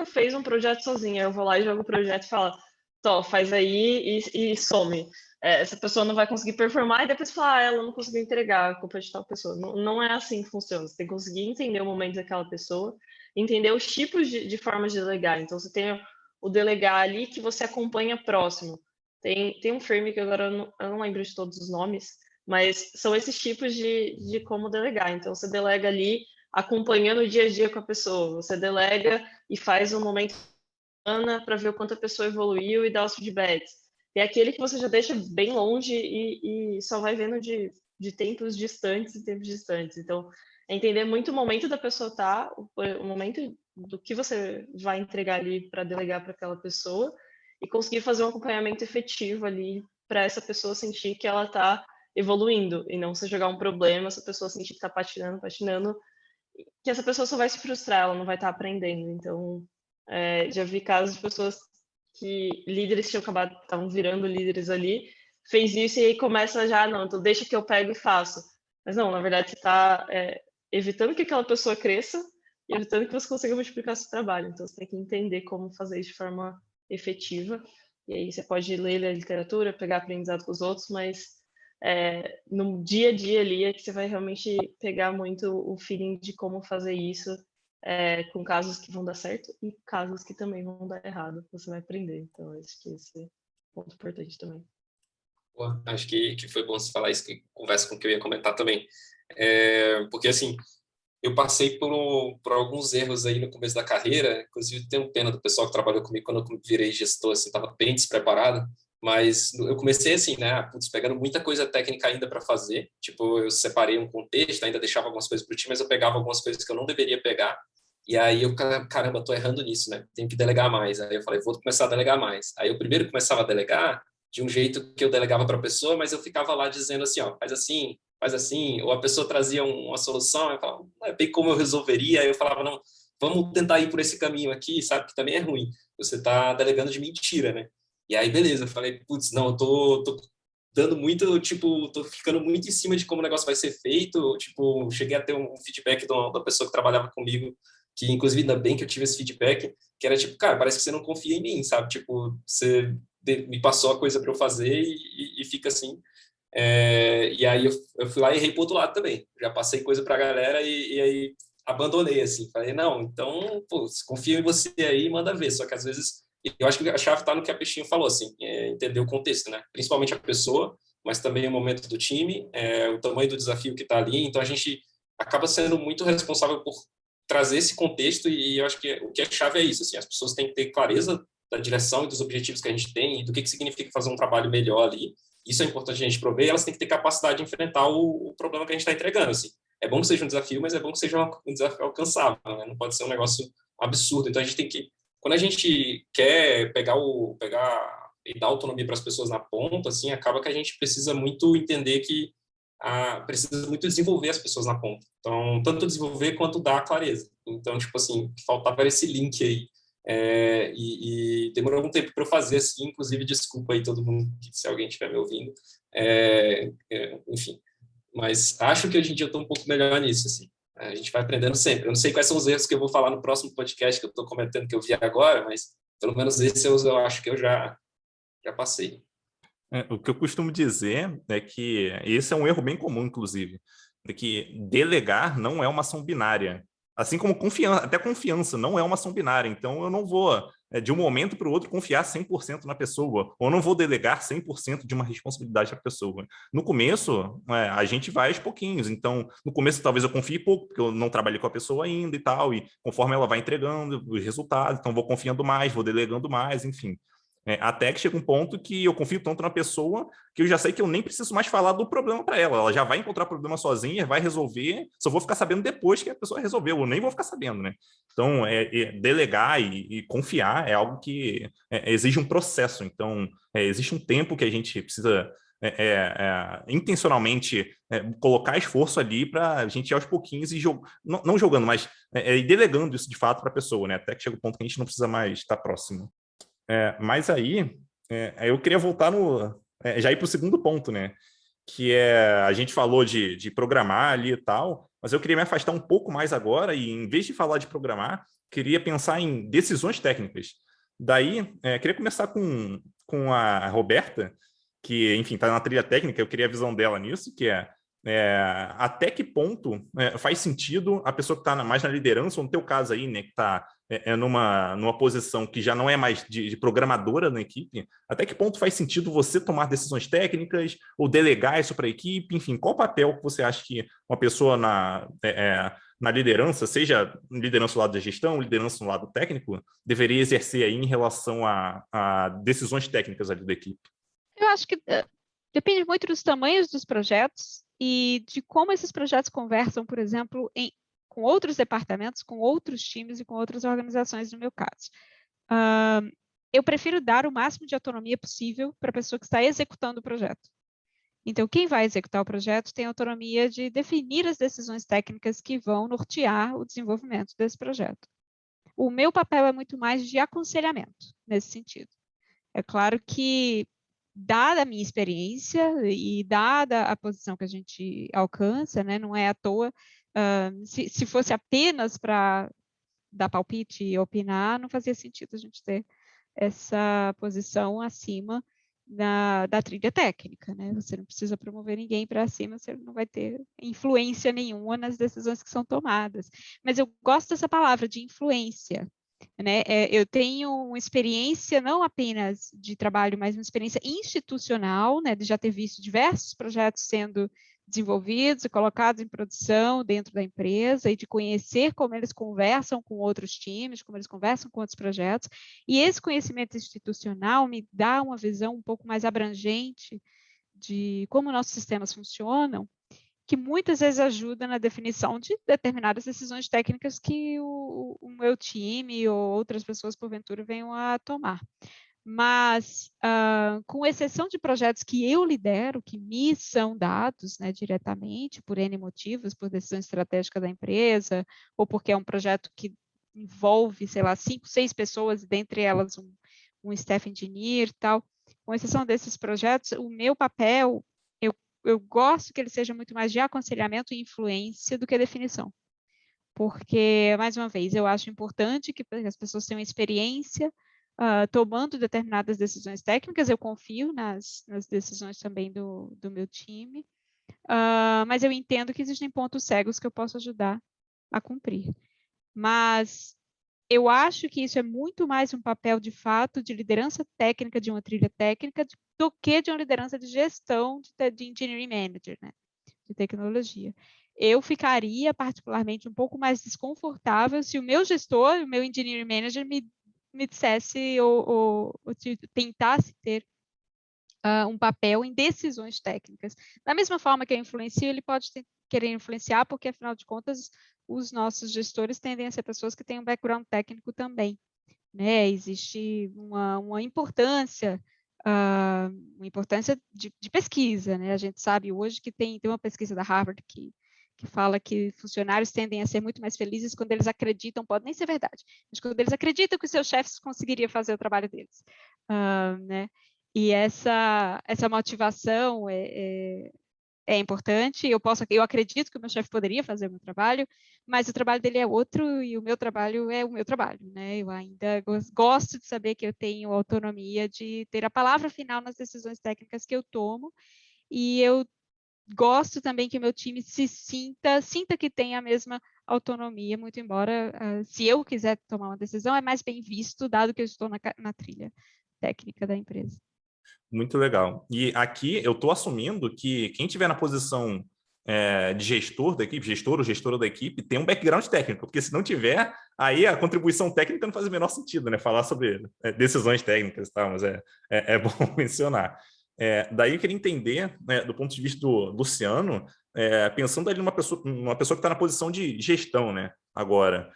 fez um projeto sozinha. Eu vou lá e jogo o projeto e falo, Tó, faz aí e some. Essa pessoa não vai conseguir performar e depois falar, ela não conseguiu entregar, a culpa é de tal pessoa. Não é assim que funciona. Você tem que conseguir entender o momento daquela pessoa, entender os tipos de formas de delegar. Então, você tem o delegar ali que você acompanha próximo. Tem um frame que agora eu não lembro de todos os nomes, mas são esses tipos de como delegar. Então, você delega ali acompanhando o dia a dia com a pessoa. Você delega e faz um momento para ver o quanto a pessoa evoluiu e dar os feedbacks. Tem aquele que você já deixa bem longe e só vai vendo de tempos distantes e tempos distantes. Então, é entender muito o momento da pessoa estar, o momento do que você vai entregar ali para delegar para aquela pessoa e conseguir fazer um acompanhamento efetivo ali para essa pessoa sentir que ela está evoluindo e não você jogar um problema, essa pessoa sentir que está patinando, que essa pessoa só vai se frustrar, ela não vai estar aprendendo. Então, já vi casos de pessoas que líderes tinham acabado, estavam virando líderes ali, fez isso e aí começa já, não, então deixa que eu pego e faço. Mas não, na verdade você está evitando que aquela pessoa cresça e evitando que você consiga multiplicar seu trabalho. Então você tem que entender como fazer isso de forma efetiva. E aí você pode ler a literatura, pegar aprendizado com os outros, mas no dia a dia ali é que você vai realmente pegar muito o feeling de como fazer isso com casos que vão dar certo e casos que também vão dar errado. Você vai aprender. Então, acho que esse é um ponto importante também. Pô, acho que foi bom você falar isso, que conversa com o que eu ia comentar também. Porque, assim, eu passei por alguns erros aí no começo da carreira, inclusive tenho pena do pessoal que trabalhou comigo quando eu virei gestor, assim, estava bem despreparado, mas eu comecei assim, né, pegando muita coisa técnica ainda para fazer, tipo, eu separei um contexto, ainda deixava algumas coisas para o time, mas eu pegava algumas coisas que eu não deveria pegar, e aí eu, caramba, tô errando nisso, né, tenho que delegar mais, aí eu falei, vou começar a delegar mais, aí eu primeiro começava a delegar de um jeito que eu delegava para a pessoa, mas eu ficava lá dizendo assim, ó, faz assim, ou a pessoa trazia uma solução, eu falava, não é bem como eu resolveria, aí eu falava, não, vamos tentar ir por esse caminho aqui, sabe, que também é ruim, você está delegando de mentira, né? E aí, beleza, eu falei, putz, não, eu tô dando muito, tipo, tô ficando muito em cima de como o negócio vai ser feito, tipo, cheguei a ter um feedback da pessoa que trabalhava comigo, que inclusive ainda bem que eu tive esse feedback, que era tipo, cara, parece que você não confia em mim, sabe? Tipo, você me passou a coisa para eu fazer e fica assim. E aí eu fui lá e errei pro outro lado também. Já passei coisa para a galera e aí abandonei, assim. Falei, não, então, pô, confio em você aí, manda ver. Só que às vezes, eu acho que a chave está no que a Peixinho falou, assim, entender o contexto, né? Principalmente a pessoa, mas também o momento do time, o tamanho do desafio que está ali. Então a gente acaba sendo muito responsável por trazer esse contexto e eu acho que o que é chave é isso, assim, as pessoas têm que ter clareza da direção e dos objetivos que a gente tem e do que significa fazer um trabalho melhor ali. Isso é importante a gente prover, e elas têm que ter capacidade de enfrentar o problema que a gente está entregando, assim. É bom que seja um desafio, mas é bom que seja um desafio alcançável, né? Não pode ser um negócio absurdo. Então a gente tem que, quando a gente quer pegar e dar autonomia para as pessoas na ponta, assim, acaba que a gente precisa muito entender que precisa muito desenvolver as pessoas na ponta. Então, tanto desenvolver quanto dar clareza. Então, tipo assim, faltava esse link aí. E demorou algum tempo para eu fazer assim, inclusive desculpa aí todo mundo se alguém estiver me ouvindo, enfim, mas acho que hoje em dia eu estou um pouco melhor nisso, assim. A gente vai aprendendo sempre. Eu não sei quais são os erros que eu vou falar no próximo podcast que eu estou comentando que eu vi agora, mas pelo menos esse eu acho que eu já passei. O que eu costumo dizer é que esse é um erro bem comum, inclusive, é que delegar não é uma ação binária. Assim como até confiança não é uma ação binária. Então, eu não vou, de um momento para o outro, confiar 100% na pessoa, ou não vou delegar 100% de uma responsabilidade para a pessoa. No começo, a gente vai aos pouquinhos. Então, no começo, talvez eu confie pouco, porque eu não trabalhei com a pessoa ainda e tal, e conforme ela vai entregando os resultados, então vou confiando mais, vou delegando mais, enfim. Até que chega um ponto que eu confio tanto na pessoa que eu já sei que eu nem preciso mais falar do problema para ela. Ela já vai encontrar o problema sozinha, vai resolver, só vou ficar sabendo depois que a pessoa resolveu, eu nem vou ficar sabendo, né? Então, delegar e confiar é algo que exige um processo. Então, existe um tempo que a gente precisa intencionalmente colocar esforço ali para a gente ir aos pouquinhos e não jogando, mas ir delegando isso de fato para a pessoa, né? Até que chega o ponto que a gente não precisa mais estar próximo. Mas aí eu queria voltar já ir para o segundo ponto, né? Que a gente falou de programar ali e tal, mas eu queria me afastar um pouco mais agora e, em vez de falar de programar, queria pensar em decisões técnicas. Daí, queria começar com a Roberta, que, enfim, está na trilha técnica, eu queria a visão dela nisso, que até que ponto faz sentido a pessoa que está mais na liderança, ou no teu caso aí, né, que está numa posição que já não é mais de programadora na equipe, até que ponto faz sentido você tomar decisões técnicas ou delegar isso para a equipe? Enfim, qual papel que você acha que uma pessoa na liderança, seja liderança do lado da gestão, liderança no lado técnico, deveria exercer aí em relação a decisões técnicas ali da equipe? Eu acho que depende muito dos tamanhos dos projetos e de como esses projetos conversam, por exemplo, com outros departamentos, com outros times e com outras organizações, no meu caso. Eu prefiro dar o máximo de autonomia possível para a pessoa que está executando o projeto. Então, quem vai executar o projeto tem autonomia de definir as decisões técnicas que vão nortear o desenvolvimento desse projeto. O meu papel é muito mais de aconselhamento, nesse sentido. É claro que, dada a minha experiência e dada a posição que a gente alcança, né, não é à toa, se fosse apenas para dar palpite e opinar, não fazia sentido a gente ter essa posição acima da trilha técnica, né? Você não precisa promover ninguém para cima, você não vai ter influência nenhuma nas decisões que são tomadas. Mas eu gosto dessa palavra, de influência, né? Eu tenho uma experiência não apenas de trabalho, mas uma experiência institucional, né? De já ter visto diversos projetos sendo desenvolvidos e colocados em produção dentro da empresa e de conhecer como eles conversam com outros times, como eles conversam com outros projetos. E esse conhecimento institucional me dá uma visão um pouco mais abrangente de como nossos sistemas funcionam, que muitas vezes ajuda na definição de determinadas decisões técnicas que o meu time ou outras pessoas, porventura, venham a tomar. Mas, com exceção de projetos que eu lidero, que me são dados, né, diretamente, por N motivos, por decisão estratégica da empresa, ou porque é um projeto que envolve, sei lá, 5, 6 pessoas, dentre elas um staff engineer e tal, com exceção desses projetos, o meu papel, eu gosto que ele seja muito mais de aconselhamento e influência do que definição. Porque, mais uma vez, eu acho importante que as pessoas tenham experiência tomando determinadas decisões técnicas, eu confio nas decisões também do meu time, mas eu entendo que existem pontos cegos que eu posso ajudar a cumprir. Mas eu acho que isso é muito mais um papel, de fato, de liderança técnica de uma trilha técnica do que de uma liderança de gestão de engineering manager, né, de tecnologia. Eu ficaria, particularmente, um pouco mais desconfortável se o meu gestor, o meu engineering manager, me dissesse ou tentasse ter um papel em decisões técnicas. Da mesma forma que eu influencio, ele pode querer influenciar, porque, afinal de contas, os nossos gestores tendem a ser pessoas que têm um background técnico também, né? Existe uma importância de pesquisa, né? A gente sabe hoje que tem uma pesquisa da Harvard que fala que funcionários tendem a ser muito mais felizes quando eles acreditam, pode nem ser verdade, mas quando eles acreditam que os seus chefes conseguiriam fazer o trabalho deles, né? E essa motivação é importante. Eu acredito que o meu chefe poderia fazer o meu trabalho, mas o trabalho dele é outro e o meu trabalho é o meu trabalho, né? Eu ainda gosto de saber que eu tenho autonomia de ter a palavra final nas decisões técnicas que eu tomo, e eu gosto também que o meu time sinta que tem a mesma autonomia, muito embora, se eu quiser tomar uma decisão, é mais bem visto, dado que eu estou na trilha técnica da empresa. Muito legal. E aqui eu estou assumindo que quem estiver na posição de gestor da equipe, gestor ou gestora da equipe, tem um background técnico, porque se não tiver, aí a contribuição técnica não faz o menor sentido, né? Falar sobre decisões técnicas e tal, mas é bom mencionar. Daí eu queria entender, né, do ponto de vista do Luciano, pensando ali numa pessoa que está na posição de gestão, né, agora.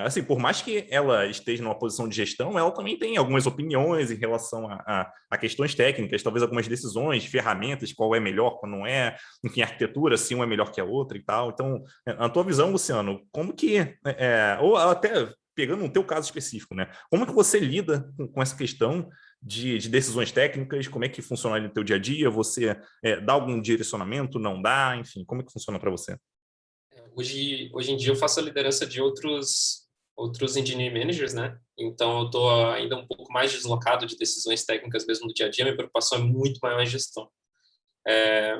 assim, por mais que ela esteja numa posição de gestão, ela também tem algumas opiniões em relação a questões técnicas, talvez algumas decisões, ferramentas, qual é melhor, qual não é, enfim, arquitetura, se uma é melhor que a outra e tal. Então, na tua visão, Luciano, como que, ou até pegando no teu caso específico, né? Como que você lida com essa questão de decisões técnicas? Como é que funciona ali no teu dia a dia? Você dá algum direcionamento? Não dá? Enfim, como é que funciona para você? Hoje em dia eu faço a liderança de outros engineering managers, né? Então eu estou ainda um pouco mais deslocado de decisões técnicas mesmo do dia a dia. Minha preocupação é muito maior em gestão.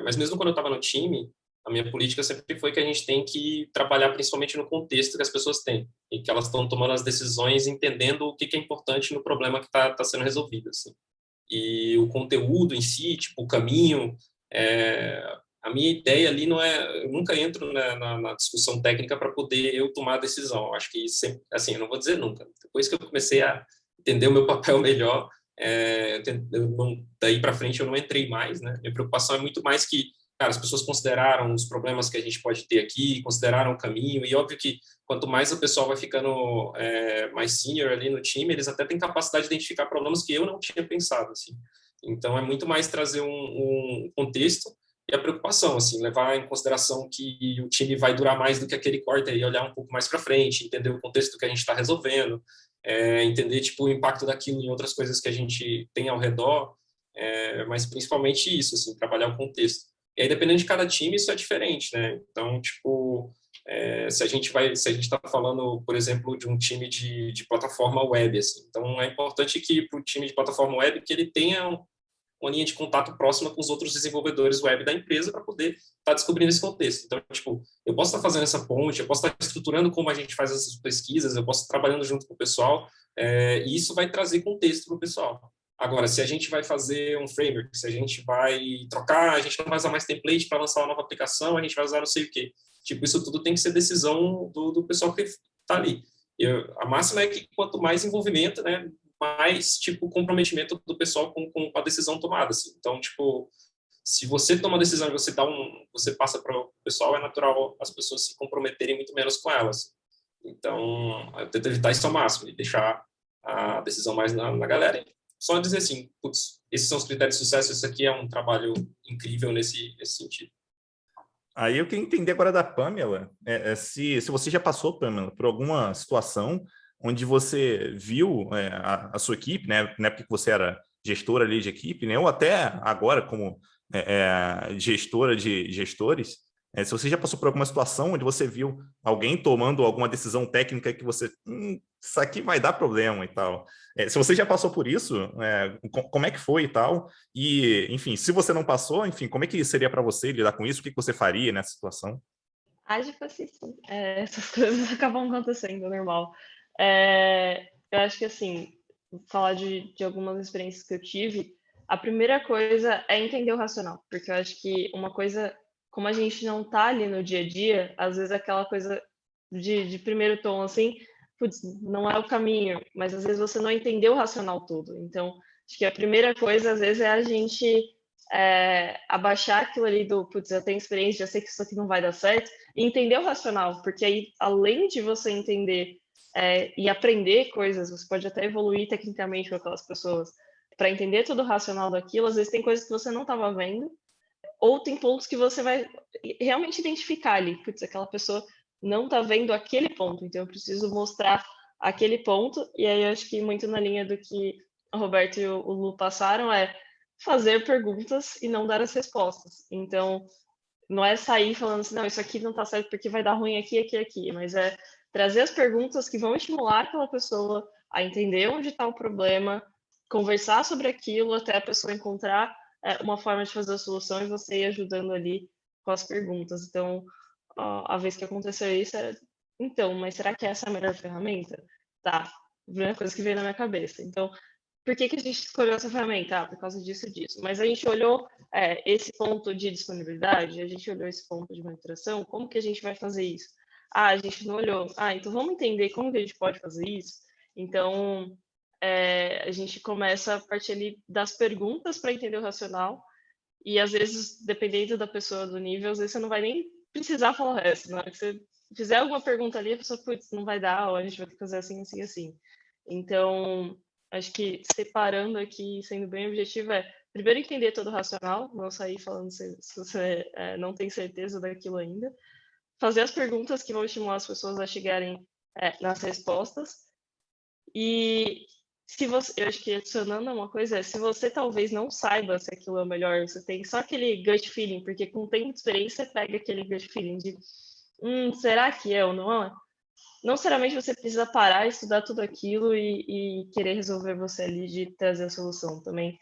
Mas mesmo quando eu estava no time, a minha política sempre foi que a gente tem que trabalhar principalmente no contexto que as pessoas têm e que elas estão tomando as decisões entendendo o que é importante no problema que está sendo resolvido, assim. E o conteúdo em si, tipo o caminho, a minha ideia ali não é, eu nunca entro na discussão técnica para poder eu tomar a decisão. Eu acho que sempre, assim, eu não vou dizer nunca. Depois que eu comecei a entender o meu papel melhor, daí para frente eu não entrei mais, né? Minha preocupação é muito mais que, cara, as pessoas consideraram os problemas que a gente pode ter aqui, consideraram o caminho, e óbvio que quanto mais o pessoal vai ficando mais senior ali no time, eles até têm capacidade de identificar problemas que eu não tinha pensado, assim. Então, é muito mais trazer um contexto e a preocupação, assim, levar em consideração que o time vai durar mais do que aquele quarto e olhar um pouco mais para frente, entender o contexto do que a gente está resolvendo, entender, tipo, o impacto daquilo em outras coisas que a gente tem ao redor, mas principalmente isso, assim, trabalhar o contexto. E aí, dependendo de cada time, isso é diferente, né? Então, tipo, se a gente está falando, por exemplo, de um time de plataforma web, assim, então é importante que para o time de plataforma web que ele tenha uma linha de contato próxima com os outros desenvolvedores web da empresa para poder estar descobrindo esse contexto. Então, tipo, eu posso estar fazendo essa ponte, eu posso estar estruturando como a gente faz essas pesquisas, eu posso estar trabalhando junto com o pessoal, e isso vai trazer contexto para o pessoal. Agora, se a gente vai fazer um framework, se a gente vai trocar, a gente não vai usar mais template para lançar uma nova aplicação, a gente vai usar não sei o quê. Tipo, isso tudo tem que ser decisão do pessoal que está ali. A máxima é que quanto mais envolvimento, né, mais, tipo, comprometimento do pessoal com a decisão tomada, assim. Então, tipo, se você toma a decisão e você passa para o pessoal, é natural as pessoas se comprometerem muito menos com elas. Então, eu tento evitar isso ao máximo e deixar a decisão mais na galera. Só dizer assim, putz, esses são os critérios de sucesso, isso aqui é um trabalho incrível nesse sentido. Aí eu queria entender agora da Pamela, se você já passou, Pamela, por alguma situação onde você viu a sua equipe, né, na época que você era gestora ali de equipe, né, ou até agora como gestora de gestores, se você já passou por alguma situação onde você viu alguém tomando alguma decisão técnica que você, isso aqui vai dar problema e tal. Se você já passou por isso, como é que foi e tal? E, enfim, se você não passou, enfim, como é que seria para você lidar com isso? O que você faria nessa situação? Tipo assim, essas coisas acabam acontecendo, normal. Eu acho que, assim, falar de algumas experiências que eu tive, a primeira coisa é entender o racional, porque eu acho que uma coisa, como a gente não tá ali no dia a dia, às vezes aquela coisa de primeiro tom, assim, putz, não é o caminho, mas às vezes você não entendeu o racional todo. Então, acho que a primeira coisa, às vezes, é a gente abaixar aquilo ali do, putz, eu tenho experiência, já sei que isso aqui não vai dar certo, e entender o racional, porque aí, além de você entender e aprender coisas, você pode até evoluir tecnicamente com aquelas pessoas, para entender todo o racional daquilo, às vezes tem coisas que você não estava vendo, ou tem pontos que você vai realmente identificar ali, putz, aquela pessoa não está vendo aquele ponto, então eu preciso mostrar aquele ponto, e aí eu acho que muito na linha do que o Roberto e o Lu passaram fazer perguntas e não dar as respostas. Então, não é sair falando assim, não, isso aqui não está certo porque vai dar ruim aqui, aqui, aqui, mas é trazer as perguntas que vão estimular aquela pessoa a entender onde está o problema, conversar sobre aquilo até a pessoa encontrar uma forma de fazer a solução e você ir ajudando ali com as perguntas. Então, a vez que aconteceu isso, então, mas será que essa é a melhor ferramenta? Tá, a primeira coisa que veio na minha cabeça. Então, por que a gente escolheu essa ferramenta? Por causa disso e disso. Mas a gente olhou esse ponto de disponibilidade, a gente olhou esse ponto de monitoração, como que a gente vai fazer isso? A gente não olhou. Então vamos entender como que a gente pode fazer isso? Então, a gente começa a partir ali das perguntas para entender o racional, e às vezes, dependendo da pessoa, do nível, às vezes você não vai nem precisar falar o resto. Na hora que você fizer alguma pergunta ali, a pessoa, putz, não vai dar, ou a gente vai ter que fazer assim, assim, assim. Então, acho que separando aqui, sendo bem objetivo, primeiro entender todo o racional, não sair falando se você não tem certeza daquilo ainda. Fazer as perguntas que vão estimular as pessoas a chegarem nas respostas. E se você, eu acho que adicionando uma coisa, se você talvez não saiba se aquilo é o melhor, você tem só aquele gut feeling, porque com o tempo de experiência você pega aquele gut feeling de será que é ou não é? Não necessariamente você precisa parar, estudar tudo aquilo e querer resolver você ali de trazer a solução também.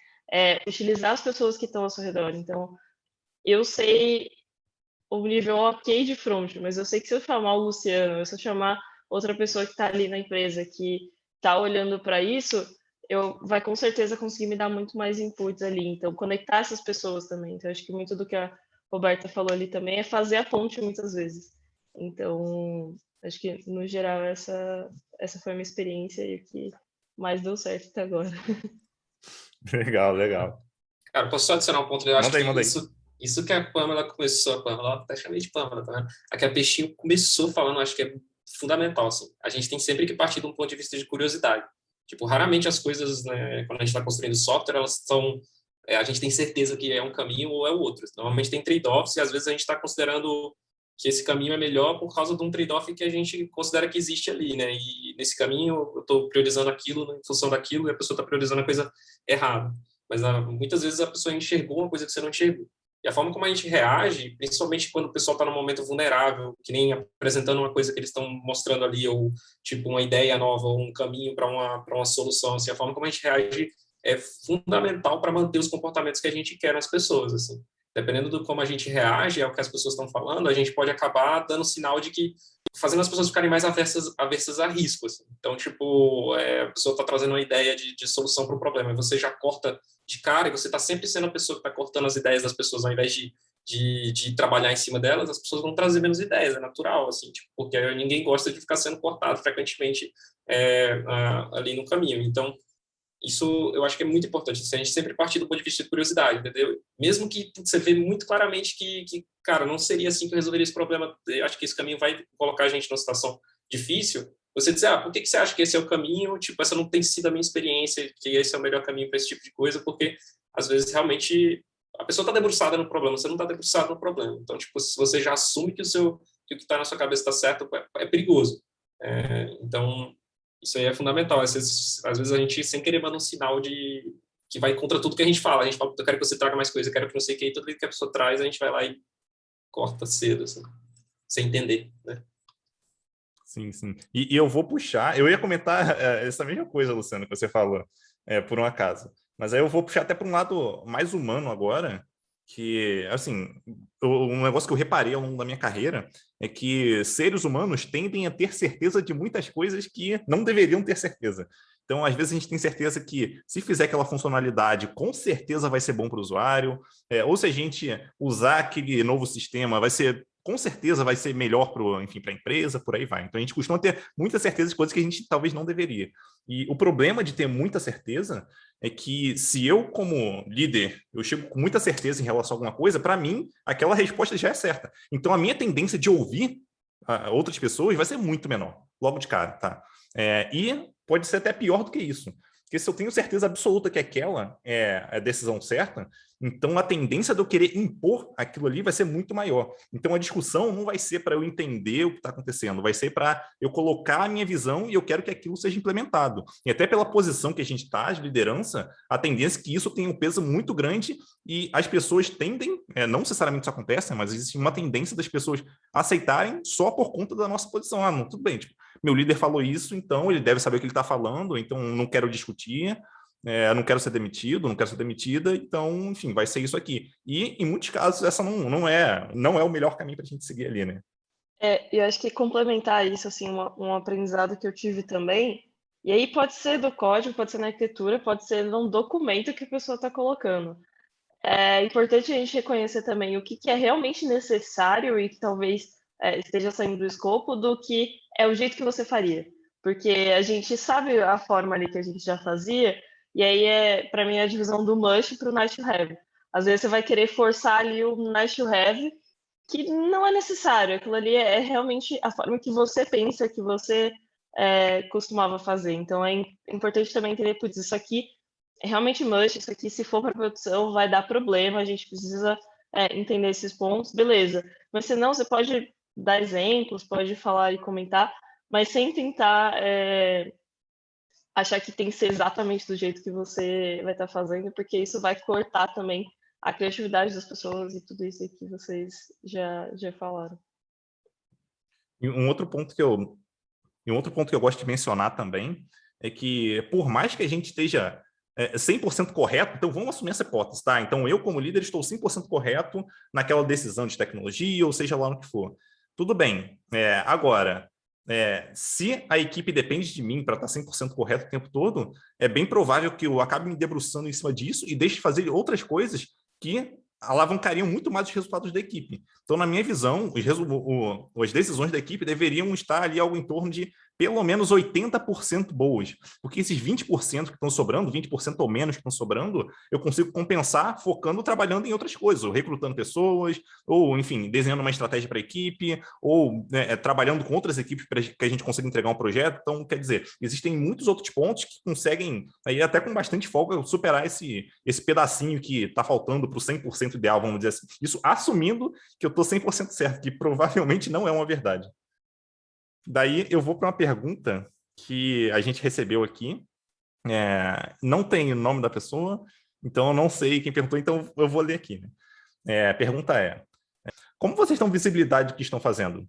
Utilizar as pessoas que estão ao seu redor. Então, eu sei o nível ok de front, mas eu sei que se eu chamar o Luciano, se eu chamar outra pessoa que está ali na empresa que está olhando para isso, vai com certeza conseguir me dar muito mais inputs ali. Então, conectar essas pessoas também. Então, acho que muito do que a Roberta falou ali também é fazer a ponte muitas vezes. Então, acho que, no geral, essa foi a minha experiência e o que mais deu certo até agora. Legal, legal. Cara, posso só adicionar um ponto? Eu acho Manda aí, que manda aí. isso que a Pamela começou, a Pamela, até chamei de Pamela, tá? Aqui a Peixinho começou falando, acho que é fundamental, assim. A gente tem sempre que partir de um ponto de vista de curiosidade. Tipo, raramente as coisas, né, quando a gente está construindo software, elas são... a gente tem certeza que é um caminho ou é o outro. Normalmente tem trade-offs e às vezes a gente está considerando que esse caminho é melhor por causa de um trade-off que a gente considera que existe ali, né? E nesse caminho eu estou priorizando aquilo, né, em função daquilo, e a pessoa está priorizando a coisa errada. Mas muitas vezes a pessoa enxergou uma coisa que você não enxergou. E a forma como a gente reage, principalmente quando o pessoal está num momento vulnerável, que nem apresentando uma coisa que eles estão mostrando ali, ou tipo uma ideia nova, ou um caminho para uma solução, assim, a forma como a gente reage é fundamental para manter os comportamentos que a gente quer nas pessoas, assim. Dependendo do como a gente reage ao que as pessoas estão falando, a gente pode acabar dando sinal de que fazendo as pessoas ficarem mais aversas a risco, assim. Então, tipo, a pessoa está trazendo uma ideia de solução para o problema, e você já corta de cara, e você está sempre sendo a pessoa que está cortando as ideias das pessoas, ao invés de trabalhar em cima delas, as pessoas vão trazer menos ideias, é natural, assim, tipo, porque ninguém gosta de ficar sendo cortado frequentemente ali no caminho. Então, isso eu acho que é muito importante. A gente sempre partir do ponto de vista de curiosidade, entendeu? Mesmo que você vê muito claramente que, cara, não seria assim que eu resolveria esse problema, eu acho que esse caminho vai colocar a gente numa situação difícil, você dizer, por que você acha que esse é o caminho? Tipo, essa não tem sido a minha experiência, que esse é o melhor caminho para esse tipo de coisa, porque, às vezes, realmente, a pessoa está debruçada no problema, você não está debruçado no problema. Então, tipo, se você já assume que o que está na sua cabeça está certo, é perigoso. Então, isso aí é fundamental. Às vezes a gente, sem querer, manda um sinal que vai contra tudo que a gente fala. A gente fala, eu quero que você traga mais coisa, eu quero que não sei o que, e tudo que a pessoa traz, a gente vai lá e corta cedo, assim, sem entender, né? Sim, sim. E eu vou puxar, eu ia comentar essa mesma coisa, Luciano, que você falou, por um acaso. Mas aí eu vou puxar até para um lado mais humano agora, que, assim, um negócio que eu reparei ao longo da minha carreira é que seres humanos tendem a ter certeza de muitas coisas que não deveriam ter certeza. Então, às vezes, a gente tem certeza que se fizer aquela funcionalidade, com certeza vai ser bom para o usuário, ou se a gente usar aquele novo sistema, com certeza vai ser melhor para a empresa, por aí vai. Então, a gente costuma ter muita certeza de coisas que a gente talvez não deveria. E o problema de ter muita certeza é que se eu, como líder, eu chego com muita certeza em relação a alguma coisa, para mim, aquela resposta já é certa. Então, a minha tendência de ouvir outras pessoas vai ser muito menor, logo de cara, tá? E pode ser até pior do que isso. Porque se eu tenho certeza absoluta que aquela é a decisão certa, então a tendência de eu querer impor aquilo ali vai ser muito maior. Então a discussão não vai ser para eu entender o que está acontecendo, vai ser para eu colocar a minha visão e eu quero que aquilo seja implementado. E até pela posição que a gente está de liderança, a tendência é que isso tenha um peso muito grande e as pessoas tendem, não necessariamente isso acontece, mas existe uma tendência das pessoas aceitarem só por conta da nossa posição. Não, tudo bem, tipo, meu líder falou isso, então ele deve saber o que ele está falando, então não quero discutir, não quero ser demitido, não quero ser demitida, então, enfim, vai ser isso aqui. E, em muitos casos, essa não é o melhor caminho para a gente seguir ali, né? Eu acho que complementar isso, assim, um aprendizado que eu tive também, e aí pode ser do código, pode ser na arquitetura, pode ser num documento que a pessoa está colocando. É importante a gente reconhecer também o que é realmente necessário e que talvez esteja saindo do escopo do que é o jeito que você faria. Porque a gente sabe a forma ali que a gente já fazia, e aí para mim, a divisão do must para o nice to have. Às vezes você vai querer forçar ali o nice to have, que não é necessário. Aquilo ali é realmente a forma que você pensa, que você costumava fazer. Então, é importante também entender, putz, isso aqui é realmente must, isso aqui, se for para produção, vai dar problema, a gente precisa entender esses pontos, beleza. Mas se não, você pode dar exemplos, pode falar e comentar, mas sem tentar achar que tem que ser exatamente do jeito que você vai estar fazendo, porque isso vai cortar também a criatividade das pessoas e tudo isso que vocês já falaram. E um outro ponto que eu gosto de mencionar também é que, por mais que a gente esteja 100% correto, então vamos assumir essa hipótese, tá? Então eu, como líder, estou 100% correto naquela decisão de tecnologia, ou seja lá no que for. Tudo bem. Agora, se a equipe depende de mim para estar 100% correto o tempo todo, é bem provável que eu acabe me debruçando em cima disso e deixe de fazer outras coisas que alavancariam muito mais os resultados da equipe. Então, na minha visão, as decisões da equipe deveriam estar ali algo em torno de pelo menos 80% boas, porque esses 20% que estão sobrando, 20% ou menos que estão sobrando, eu consigo compensar focando, trabalhando em outras coisas, ou recrutando pessoas, ou, enfim, desenhando uma estratégia para a equipe, ou trabalhando com outras equipes para que a gente consiga entregar um projeto. Então, quer dizer, existem muitos outros pontos que conseguem, aí até com bastante folga, superar esse pedacinho que está faltando para o 100% ideal, vamos dizer assim. Isso assumindo que eu estou 100% certo, que provavelmente não é uma verdade. Daí eu vou para uma pergunta que a gente recebeu aqui. Não tem o nome da pessoa, então eu não sei quem perguntou, então eu vou ler aqui. A pergunta é: como vocês estão visibilidade do que estão fazendo?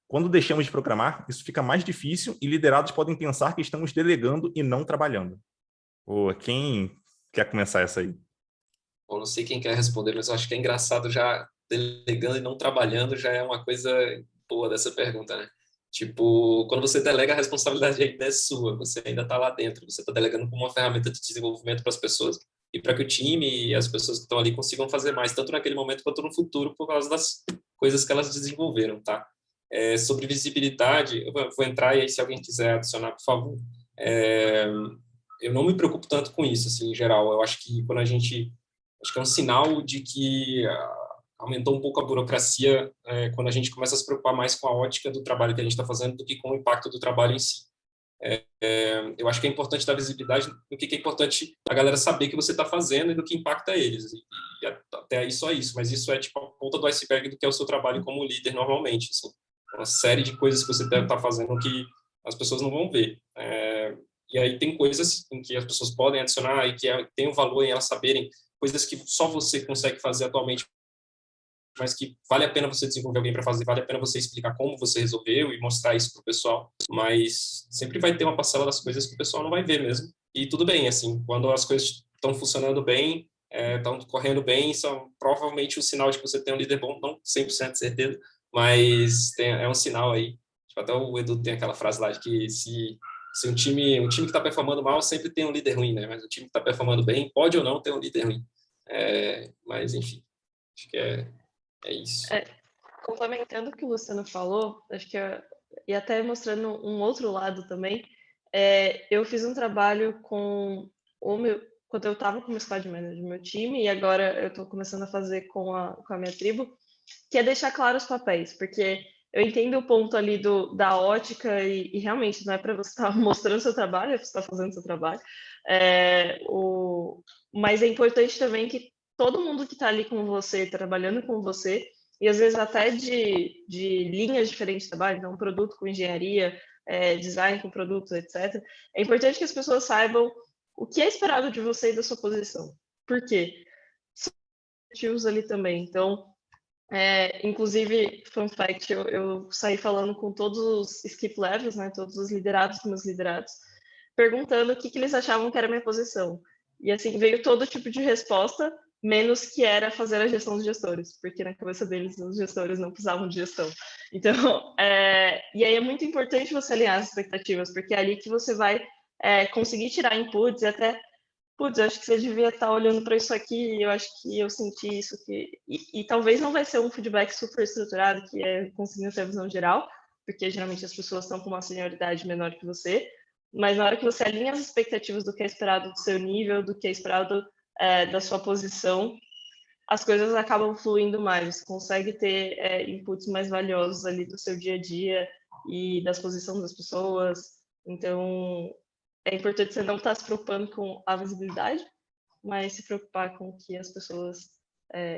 Quando deixamos de programar, isso fica mais difícil e liderados podem pensar que estamos delegando e não trabalhando. Quem quer começar essa aí? Eu não sei quem quer responder, mas eu acho que é engraçado já delegando e não trabalhando já é uma coisa boa dessa pergunta, né? Tipo, quando você delega, a responsabilidade ainda é sua, você ainda está lá dentro, você está delegando como uma ferramenta de desenvolvimento para as pessoas e para que o time e as pessoas que estão ali consigam fazer mais, tanto naquele momento quanto no futuro, por causa das coisas que elas desenvolveram, tá? Sobre visibilidade, eu vou entrar e aí se alguém quiser adicionar, por favor. Eu não me preocupo tanto com isso, assim, em geral. Eu acho que quando acho que é um sinal de que aumentou um pouco a burocracia quando a gente começa a se preocupar mais com a ótica do trabalho que a gente está fazendo do que com o impacto do trabalho em si. Eu acho que é importante dar visibilidade do que é importante a galera saber que você está fazendo e do que impacta eles. E até aí só isso, mas isso é tipo a ponta do iceberg do que é o seu trabalho como líder normalmente. Assim, uma série de coisas que você deve estar fazendo que as pessoas não vão ver. E aí tem coisas em que as pessoas podem adicionar e que tem um valor em elas saberem, coisas que só você consegue fazer atualmente, mas que vale a pena você desenvolver alguém para fazer, vale a pena você explicar como você resolveu e mostrar isso para o pessoal, mas sempre vai ter uma parcela das coisas que o pessoal não vai ver mesmo. E tudo bem, assim, quando as coisas estão funcionando bem, estão correndo bem, são provavelmente um sinal de que você tem um líder bom, não 100% de certeza, mas é um sinal aí. Tipo, até o Edu tem aquela frase lá de que se um time que está performando mal sempre tem um líder ruim, né? Mas o time que está performando bem pode ou não ter um líder ruim. Mas, enfim, acho que é isso. Complementando o que o Luciano falou, acho que e até mostrando um outro lado também, eu fiz um trabalho com quando eu estava como squad manager do meu time, e agora eu estou começando a fazer com a minha tribo, que é deixar claros os papéis, porque eu entendo o ponto ali da ótica e realmente não é para você estar mostrando seu trabalho, é para você estar fazendo seu trabalho. Mas é importante também que todo mundo que está ali com você, trabalhando com você, e às vezes até de linhas diferentes de trabalho, então produto com engenharia, design com produtos, etc. É importante que as pessoas saibam o que é esperado de você e da sua posição. Por quê? São objetivos ali também. Então, inclusive, fun fact, eu saí falando com todos os skip levels, né, todos os liderados dos meus liderados, perguntando o que eles achavam que era a minha posição. E assim, veio todo tipo de resposta, menos que era fazer a gestão dos gestores, porque na cabeça deles os gestores não precisavam de gestão. Então, e aí é muito importante você alinhar as expectativas, porque é ali que você vai conseguir tirar inputs e até, putz, eu acho que você devia estar olhando para isso aqui, eu acho que eu senti isso aqui. E talvez não vai ser um feedback super estruturado, que é conseguindo ter a visão geral, porque geralmente as pessoas estão com uma senioridade menor que você, mas na hora que você alinha as expectativas do que é esperado do seu nível, do que é esperado da sua posição, as coisas acabam fluindo mais, você consegue ter inputs mais valiosos ali do seu dia a dia e das posições das pessoas. Então, é importante você não estar se preocupando com a visibilidade, mas se preocupar com o que as pessoas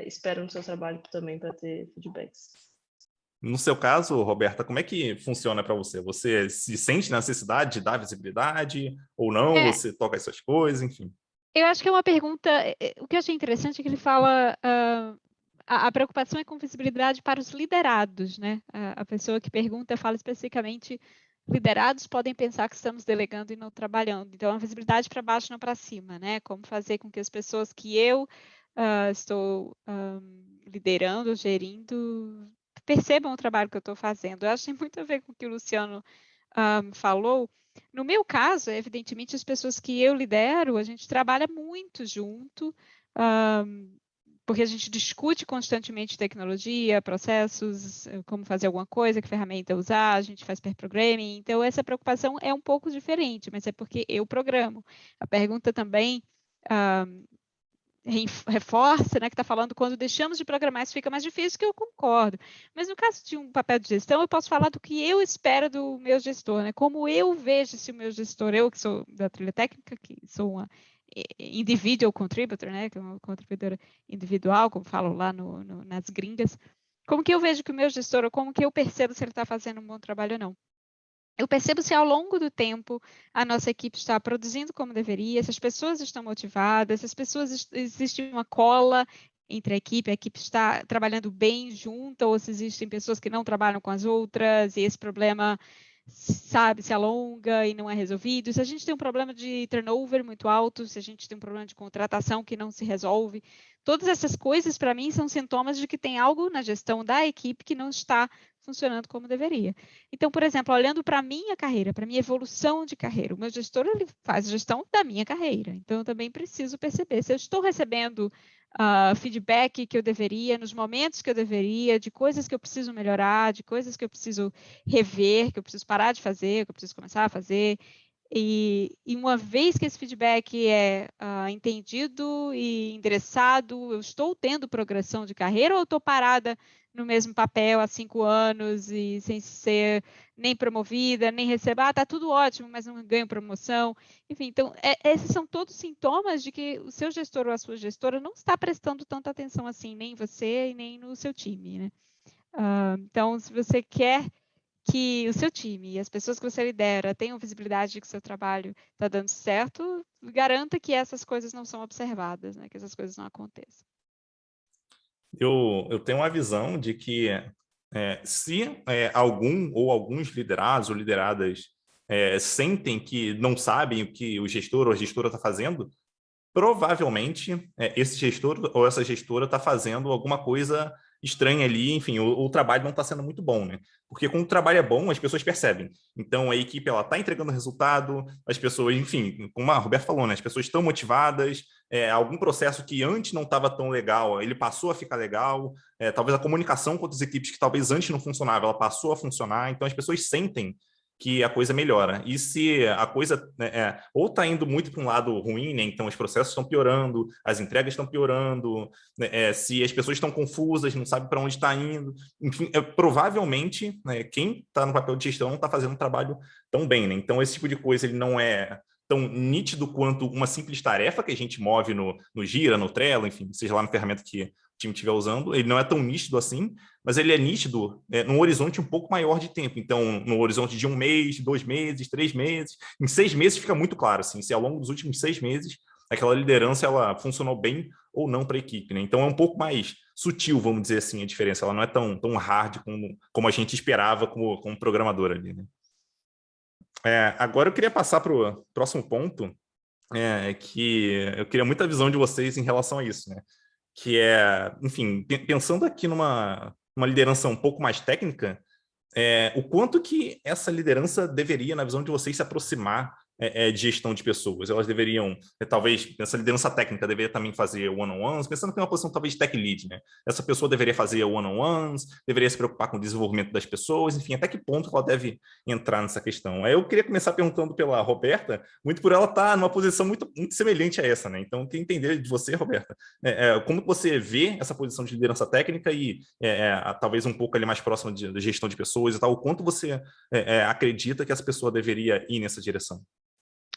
esperam do seu trabalho também para ter feedbacks. No seu caso, Roberta, como é que funciona para você? Você se sente na necessidade de dar visibilidade ou não? Você toca essas coisas, enfim? Eu acho que é uma pergunta. O que eu achei interessante é que ele fala. A preocupação é com visibilidade para os liderados, né? A pessoa que pergunta fala especificamente: liderados podem pensar que estamos delegando e não trabalhando. Então, a visibilidade para baixo, não para cima, né? Como fazer com que as pessoas que eu estou liderando, gerindo, percebam o trabalho que eu estou fazendo. Eu acho que tem muito a ver com o que o Luciano falou. No meu caso, evidentemente, as pessoas que eu lidero, a gente trabalha muito junto, porque a gente discute constantemente tecnologia, processos, como fazer alguma coisa, que ferramenta usar, a gente faz pair programming, então essa preocupação é um pouco diferente, mas é porque eu programo. A pergunta também reforça, né, que está falando quando deixamos de programar, isso fica mais difícil, que eu concordo. Mas no caso de um papel de gestão, eu posso falar do que eu espero do meu gestor, né, como eu vejo se o meu gestor, eu que sou da trilha técnica, que sou uma individual contributor, né, que é uma contribuidora individual, como falam lá nas gringas, como que eu vejo que o meu gestor, ou como que eu percebo se ele está fazendo um bom trabalho ou não. Eu percebo se ao longo do tempo a nossa equipe está produzindo como deveria, se as pessoas estão motivadas, se as pessoas existe uma cola entre a equipe está trabalhando bem junta, ou se existem pessoas que não trabalham com as outras, e esse problema, sabe, se alonga e não é resolvido. Se a gente tem um problema de turnover muito alto, se a gente tem um problema de contratação que não se resolve, todas essas coisas, para mim, são sintomas de que tem algo na gestão da equipe que não está funcionando como deveria. Então, por exemplo, olhando para a minha carreira, para a minha evolução de carreira, o meu gestor ele faz a gestão da minha carreira. Então, eu também preciso perceber se eu estou recebendo feedback que eu deveria, nos momentos que eu deveria, de coisas que eu preciso melhorar, de coisas que eu preciso rever, que eu preciso parar de fazer, que eu preciso começar a fazer. E uma vez que esse feedback é entendido e endereçado, eu estou tendo progressão de carreira ou eu estou parada no mesmo papel há 5 anos e sem ser nem promovida, nem receber, tá tudo ótimo, mas não ganho promoção. Enfim, então, esses são todos sintomas de que o seu gestor ou a sua gestora não está prestando tanta atenção assim, nem em você e nem no seu time, né? Então, se você quer que o seu time e as pessoas que você lidera tenham visibilidade de que o seu trabalho está dando certo, garanta que essas coisas não são observadas, né? Que essas coisas não aconteçam. Eu tenho uma visão de que se algum ou alguns liderados ou lideradas sentem que não sabem o que o gestor ou a gestora está fazendo, provavelmente esse gestor ou essa gestora está fazendo alguma coisa estranha ali, enfim, o trabalho não está sendo muito bom, né? Porque quando o trabalho é bom, as pessoas percebem. Então, a equipe ela está entregando resultado, as pessoas, enfim, como a Roberta falou, né? As pessoas estão motivadas, algum processo que antes não estava tão legal, ele passou a ficar legal, talvez a comunicação com outras equipes que talvez antes não funcionava, ela passou a funcionar, então as pessoas sentem que a coisa melhora. E se a coisa ou está indo muito para um lado ruim, né? Então os processos estão piorando, as entregas estão piorando, né? Se as pessoas estão confusas, não sabem para onde está indo, enfim, provavelmente, né, quem está no papel de gestão não está fazendo um trabalho tão bem, né? Então esse tipo de coisa ele não é tão nítido quanto uma simples tarefa que a gente move no Gira, no Trello, enfim, seja lá na ferramenta que o time estiver usando, ele não é tão nítido assim, mas ele é nítido num horizonte um pouco maior de tempo. Então, no horizonte de 1 mês, 2 meses, 3 meses, em 6 meses fica muito claro, assim, se ao longo dos últimos 6 meses aquela liderança ela funcionou bem ou não para a equipe, né? Então é um pouco mais sutil, vamos dizer assim, a diferença. Ela não é tão hard como a gente esperava como programador ali, né? Agora eu queria passar para o próximo ponto, que eu queria muita visão de vocês em relação a isso, né? Que enfim, pensando aqui numa liderança um pouco mais técnica, o quanto que essa liderança deveria, na visão de vocês, se aproximar de gestão de pessoas? Elas deveriam, talvez, essa liderança técnica deveria também fazer one-on-ones, pensando que é uma posição talvez de tech lead, né? Essa pessoa deveria fazer one-on-ones, deveria se preocupar com o desenvolvimento das pessoas, enfim, até que ponto ela deve entrar nessa questão? Aí eu queria começar perguntando pela Roberta, muito por ela estar numa posição muito, muito semelhante a essa, né? Então, eu queria entender de você, Roberta, como você vê essa posição de liderança técnica e talvez um pouco ali mais próxima de gestão de pessoas e tal, o quanto você acredita que essa pessoa deveria ir nessa direção?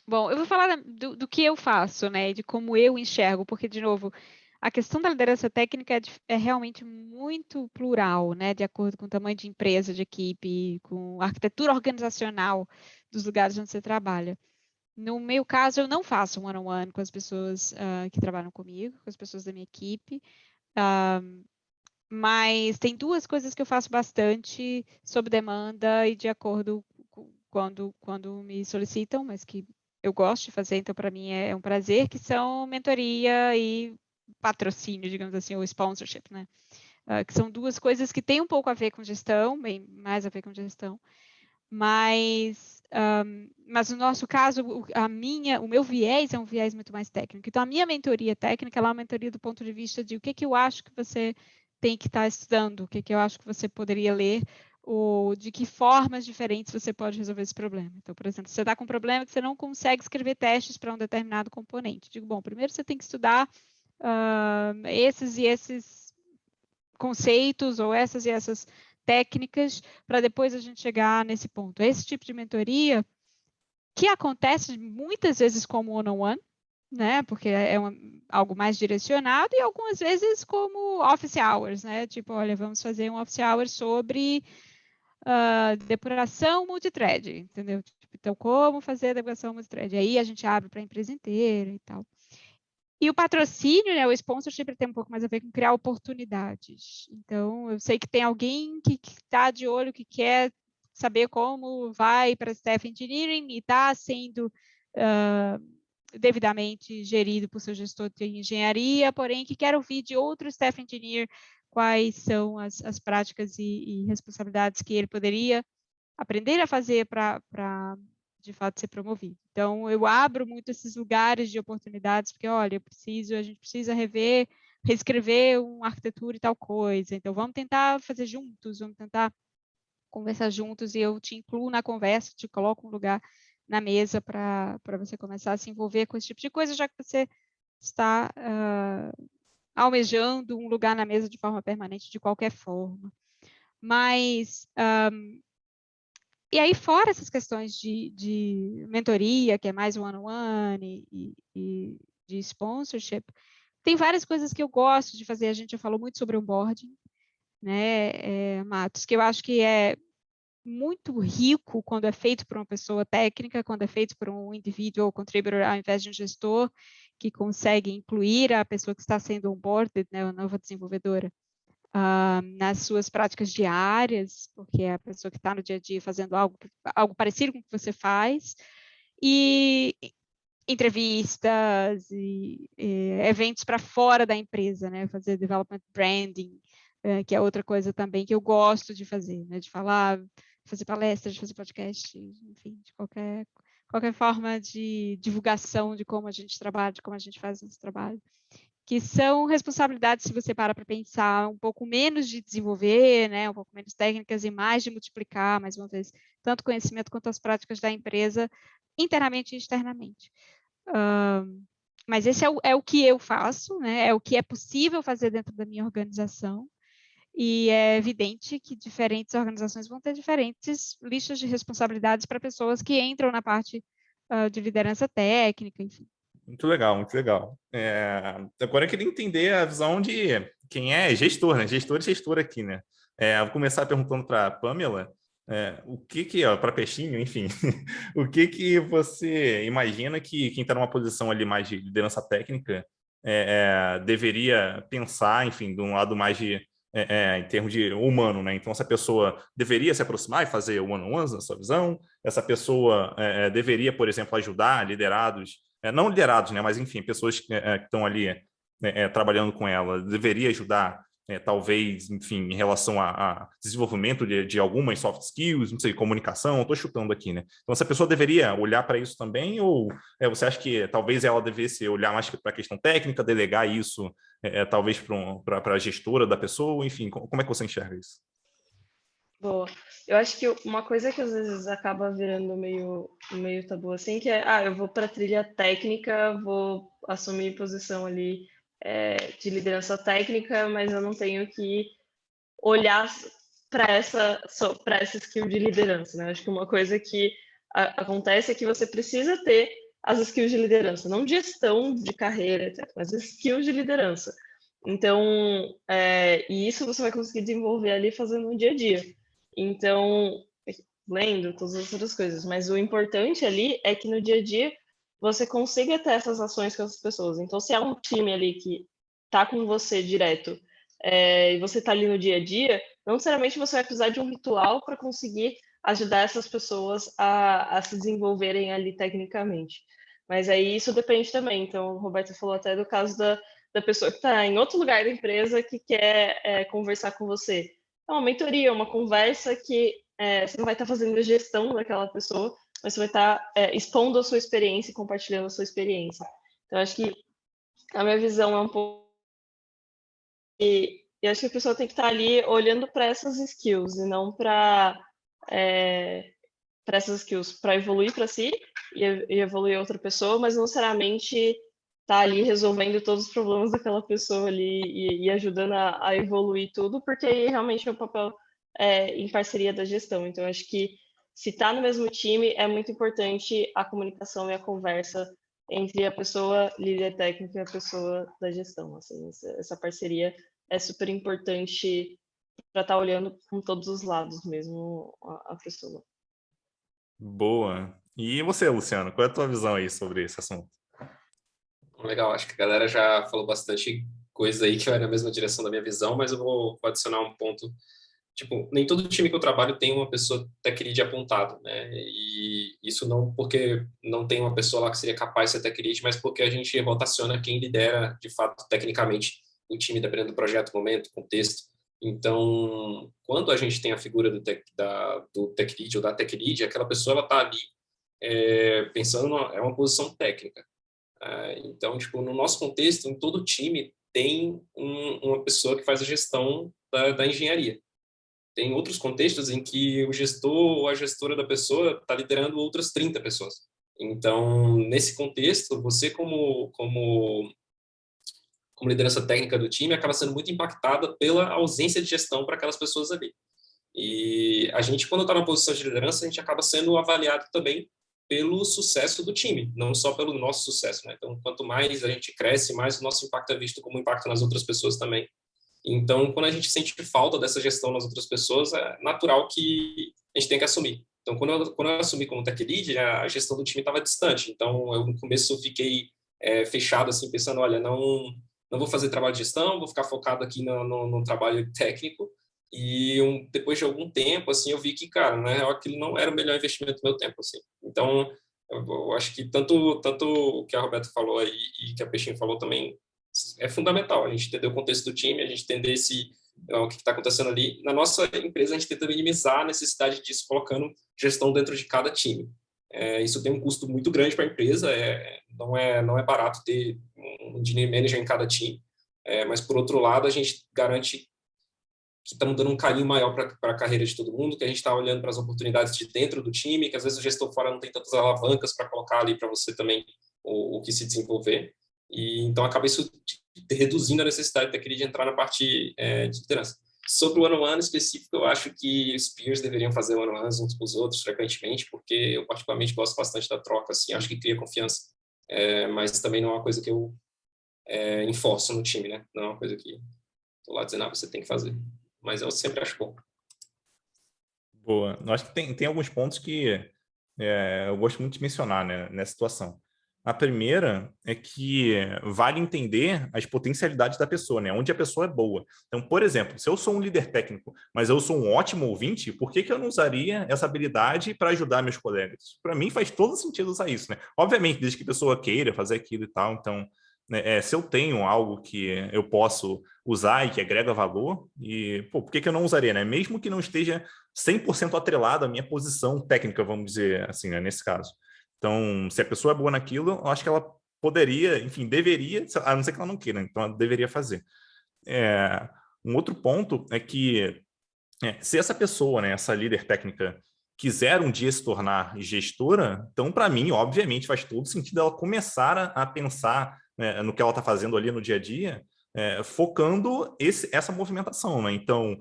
Bom, eu vou falar do que eu faço, né, de como eu enxergo, porque, de novo, a questão da liderança técnica é realmente muito plural, né, de acordo com o tamanho de empresa, de equipe, com a arquitetura organizacional dos lugares onde você trabalha. No meu caso, eu não faço one-on-one com as pessoas que trabalham comigo, com as pessoas da minha equipe, mas tem duas coisas que eu faço bastante sob demanda e de acordo com quando me solicitam, mas que eu gosto de fazer, então para mim é um prazer, que são mentoria e patrocínio, digamos assim, ou sponsorship, né? Que são duas coisas que têm um pouco a ver com gestão, bem mais a ver com gestão, mas no nosso caso, o meu viés é um viés muito mais técnico. Então, a minha mentoria técnica ela é uma mentoria do ponto de vista de o que eu acho que você tem que estar estudando, o que eu acho que você poderia ler, ou de que formas diferentes você pode resolver esse problema. Então, por exemplo, você está com um problema que você não consegue escrever testes para um determinado componente. Digo, bom, primeiro você tem que estudar esses e esses conceitos ou essas e essas técnicas para depois a gente chegar nesse ponto. Esse tipo de mentoria que acontece muitas vezes como one-on-one, né? Porque é algo mais direcionado e algumas vezes como office hours, né? Tipo, olha, vamos fazer um office hour sobre depuração multithread, entendeu? Então, como fazer a depuração multithread? Aí a gente abre para a empresa inteira e tal. E o patrocínio, né, o sponsorship tem um pouco mais a ver com criar oportunidades. Então, eu sei que tem alguém que está de olho, que quer saber como vai para staff engineering e está sendo devidamente gerido por seu gestor de engenharia, porém que quer ouvir de outro staff engineer quais são as práticas e responsabilidades que ele poderia aprender a fazer para de fato ser promovido. Então, eu abro muito esses lugares de oportunidades, porque, olha, a gente precisa reescrever uma arquitetura e tal coisa. Então, vamos tentar fazer juntos, vamos tentar conversar juntos e eu te incluo na conversa, te coloco um lugar na mesa para você começar a se envolver com esse tipo de coisa, já que você está almejando um lugar na mesa de forma permanente, de qualquer forma. Mas e aí, fora essas questões de mentoria, que é mais one-on-one, e de sponsorship, tem várias coisas que eu gosto de fazer. A gente já falou muito sobre onboarding, né, Matos, que eu acho que é muito rico quando é feito por uma pessoa técnica, quando é feito por um individual contributor, ao invés de um gestor que consegue incluir a pessoa que está sendo onboarded, né, a nova desenvolvedora, nas suas práticas diárias, porque é a pessoa que está no dia a dia fazendo algo parecido com o que você faz, e entrevistas e eventos para fora da empresa, né? Fazer development branding, que é outra coisa também que eu gosto de fazer, né? De falar, fazer palestras, de fazer podcast, enfim, de qualquer forma de divulgação de como a gente trabalha, de como a gente faz nosso trabalho, que são responsabilidades, se você para pensar, um pouco menos de desenvolver, né, um pouco menos técnicas e mais de multiplicar, mais uma vez, tanto conhecimento quanto as práticas da empresa, internamente e externamente. Mas esse é o que eu faço, né, é o que é possível fazer dentro da minha organização, e é evidente que diferentes organizações vão ter diferentes listas de responsabilidades para pessoas que entram na parte de liderança técnica, enfim. Muito legal, muito legal. Agora eu queria entender a visão de quem é gestor, né? Gestor e gestora aqui, né? Vou começar perguntando para a Pamela, o que para Peixinho, enfim, o que você imagina que quem está numa posição ali mais de liderança técnica deveria pensar, enfim, de um lado mais em termos de humano, né? Então, essa pessoa deveria se aproximar e fazer one-on-ones, na sua visão? Essa pessoa deveria, por exemplo, ajudar liderados, não liderados, né? Mas, enfim, pessoas que estão ali trabalhando com ela, deveria ajudar talvez, enfim, em relação a desenvolvimento de algumas soft skills, não sei, comunicação, estou chutando aqui, né? Então, essa pessoa deveria olhar para isso também, ou você acha que talvez ela devesse olhar mais para a questão técnica, delegar isso, talvez para a gestora da pessoa, enfim, como é que você enxerga isso? Boa. Eu acho que uma coisa que às vezes acaba virando meio tabu assim, que é, eu vou para a trilha técnica, vou assumir posição ali de liderança técnica, mas eu não tenho que olhar para essa skill de liderança, né? Acho que uma coisa que acontece é que você precisa ter as skills de liderança, não de gestão de carreira, etc., mas skills de liderança. Então, e isso você vai conseguir desenvolver ali fazendo no dia a dia. Então, lendo todas as outras coisas, mas o importante ali é que no dia a dia você consiga ter essas ações com as pessoas. Então, se há um time ali que está com você direto e você está ali no dia a dia, não necessariamente você vai precisar de um ritual para conseguir ajudar essas pessoas a se desenvolverem ali tecnicamente. Mas aí isso depende também. Então, o Roberto falou até do caso da pessoa que está em outro lugar da empresa que quer conversar com você. É uma mentoria, uma conversa que você não vai estar fazendo a gestão daquela pessoa, mas você vai estar expondo a sua experiência e compartilhando a sua experiência. Então, acho que a minha visão é um pouco... E acho que a pessoa tem que estar ali olhando para essas skills e não para essas skills, para evoluir para si e evoluir outra pessoa, mas não necessariamente tá ali resolvendo todos os problemas daquela pessoa ali e ajudando a evoluir tudo, porque aí realmente é o papel em parceria da gestão. Então, acho que se está no mesmo time, é muito importante a comunicação e a conversa entre a pessoa líder técnica e a pessoa da gestão. Assim, essa parceria é super importante para estar olhando com todos os lados mesmo a pessoa. Boa. E você, Luciano, qual é a tua visão aí sobre esse assunto? Legal, acho que a galera já falou bastante coisa aí que vai na mesma direção da minha visão, mas eu vou adicionar um ponto. Tipo, nem todo time que eu trabalho tem uma pessoa tech lead apontado, né? E isso não porque não tem uma pessoa lá que seria capaz de ser tech lead, mas porque a gente rotaciona quem lidera, de fato, tecnicamente, o time, dependendo do projeto, momento, contexto. Então, quando a gente tem a figura do tech lead ou da tech lead, aquela pessoa ela está ali pensando, é uma posição técnica. Então, tipo, no nosso contexto, em todo time, tem uma pessoa que faz a gestão da engenharia. Tem outros contextos em que o gestor ou a gestora da pessoa está liderando outras 30 pessoas. Então, nesse contexto, você como liderança técnica do time acaba sendo muito impactada pela ausência de gestão para aquelas pessoas ali. E a gente, quando está na posição de liderança, a gente acaba sendo avaliado também pelo sucesso do time, não só pelo nosso sucesso, né? Então, quanto mais a gente cresce, mais o nosso impacto é visto como impacto nas outras pessoas também. Então, quando a gente sente falta dessa gestão nas outras pessoas, é natural que a gente tenha que assumir. Então, quando eu assumi como tech lead, a gestão do time estava distante. Então, eu no começo fiquei fechado, assim, pensando, olha, não vou fazer trabalho de gestão, vou ficar focado aqui no trabalho técnico. E depois de algum tempo, assim, eu vi que, cara, na real, aquilo não era o melhor investimento do meu tempo, assim. Então, eu acho que tanto o que a Roberta falou aí e que a Peixinho falou também é fundamental. A gente entender o contexto do time, a gente entender o que está acontecendo ali. Na nossa empresa, a gente tenta minimizar a necessidade disso, colocando gestão dentro de cada time. Isso tem um custo muito grande para a empresa, não é barato ter um engineering manager em cada time, mas, por outro lado, a gente garante que estamos dando um carinho maior para a carreira de todo mundo, que a gente está olhando para as oportunidades de dentro do time, que às vezes o gestor fora não tem tantas alavancas para colocar ali para você também o que se desenvolver. E então acaba isso reduzindo a necessidade daquele de entrar na parte de liderança. Sobre o one-on-one específico, eu acho que os peers deveriam fazer one-on-ones uns com os outros frequentemente, porque eu particularmente gosto bastante da troca, assim, acho que cria confiança, mas também não é uma coisa que eu enforço no time, né? Não é uma coisa que estou lá dizendo, você tem que fazer. Mas eu sempre acho bom. Boa. Eu acho que tem alguns pontos que eu gosto muito de mencionar, né, nessa situação. A primeira é que vale entender as potencialidades da pessoa, né? Onde a pessoa é boa. Então, por exemplo, se eu sou um líder técnico, mas eu sou um ótimo ouvinte, por que eu não usaria essa habilidade para ajudar meus colegas? Para mim faz todo sentido usar isso, né? Obviamente, desde que a pessoa queira fazer aquilo e tal. Então, né, se eu tenho algo que eu posso usar e que agrega valor, e por que eu não usaria, né? Mesmo que não esteja 100% atrelado à minha posição técnica, vamos dizer assim, né, nesse caso. Então, se a pessoa é boa naquilo, eu acho que ela poderia, enfim, deveria, a não ser que ela não queira, então ela deveria fazer. Um outro ponto é que se essa pessoa, né, essa líder técnica, quiser um dia se tornar gestora, então, para mim, obviamente, faz todo sentido ela começar a pensar, né, no que ela está fazendo ali no dia a dia, focando essa movimentação, né? Então,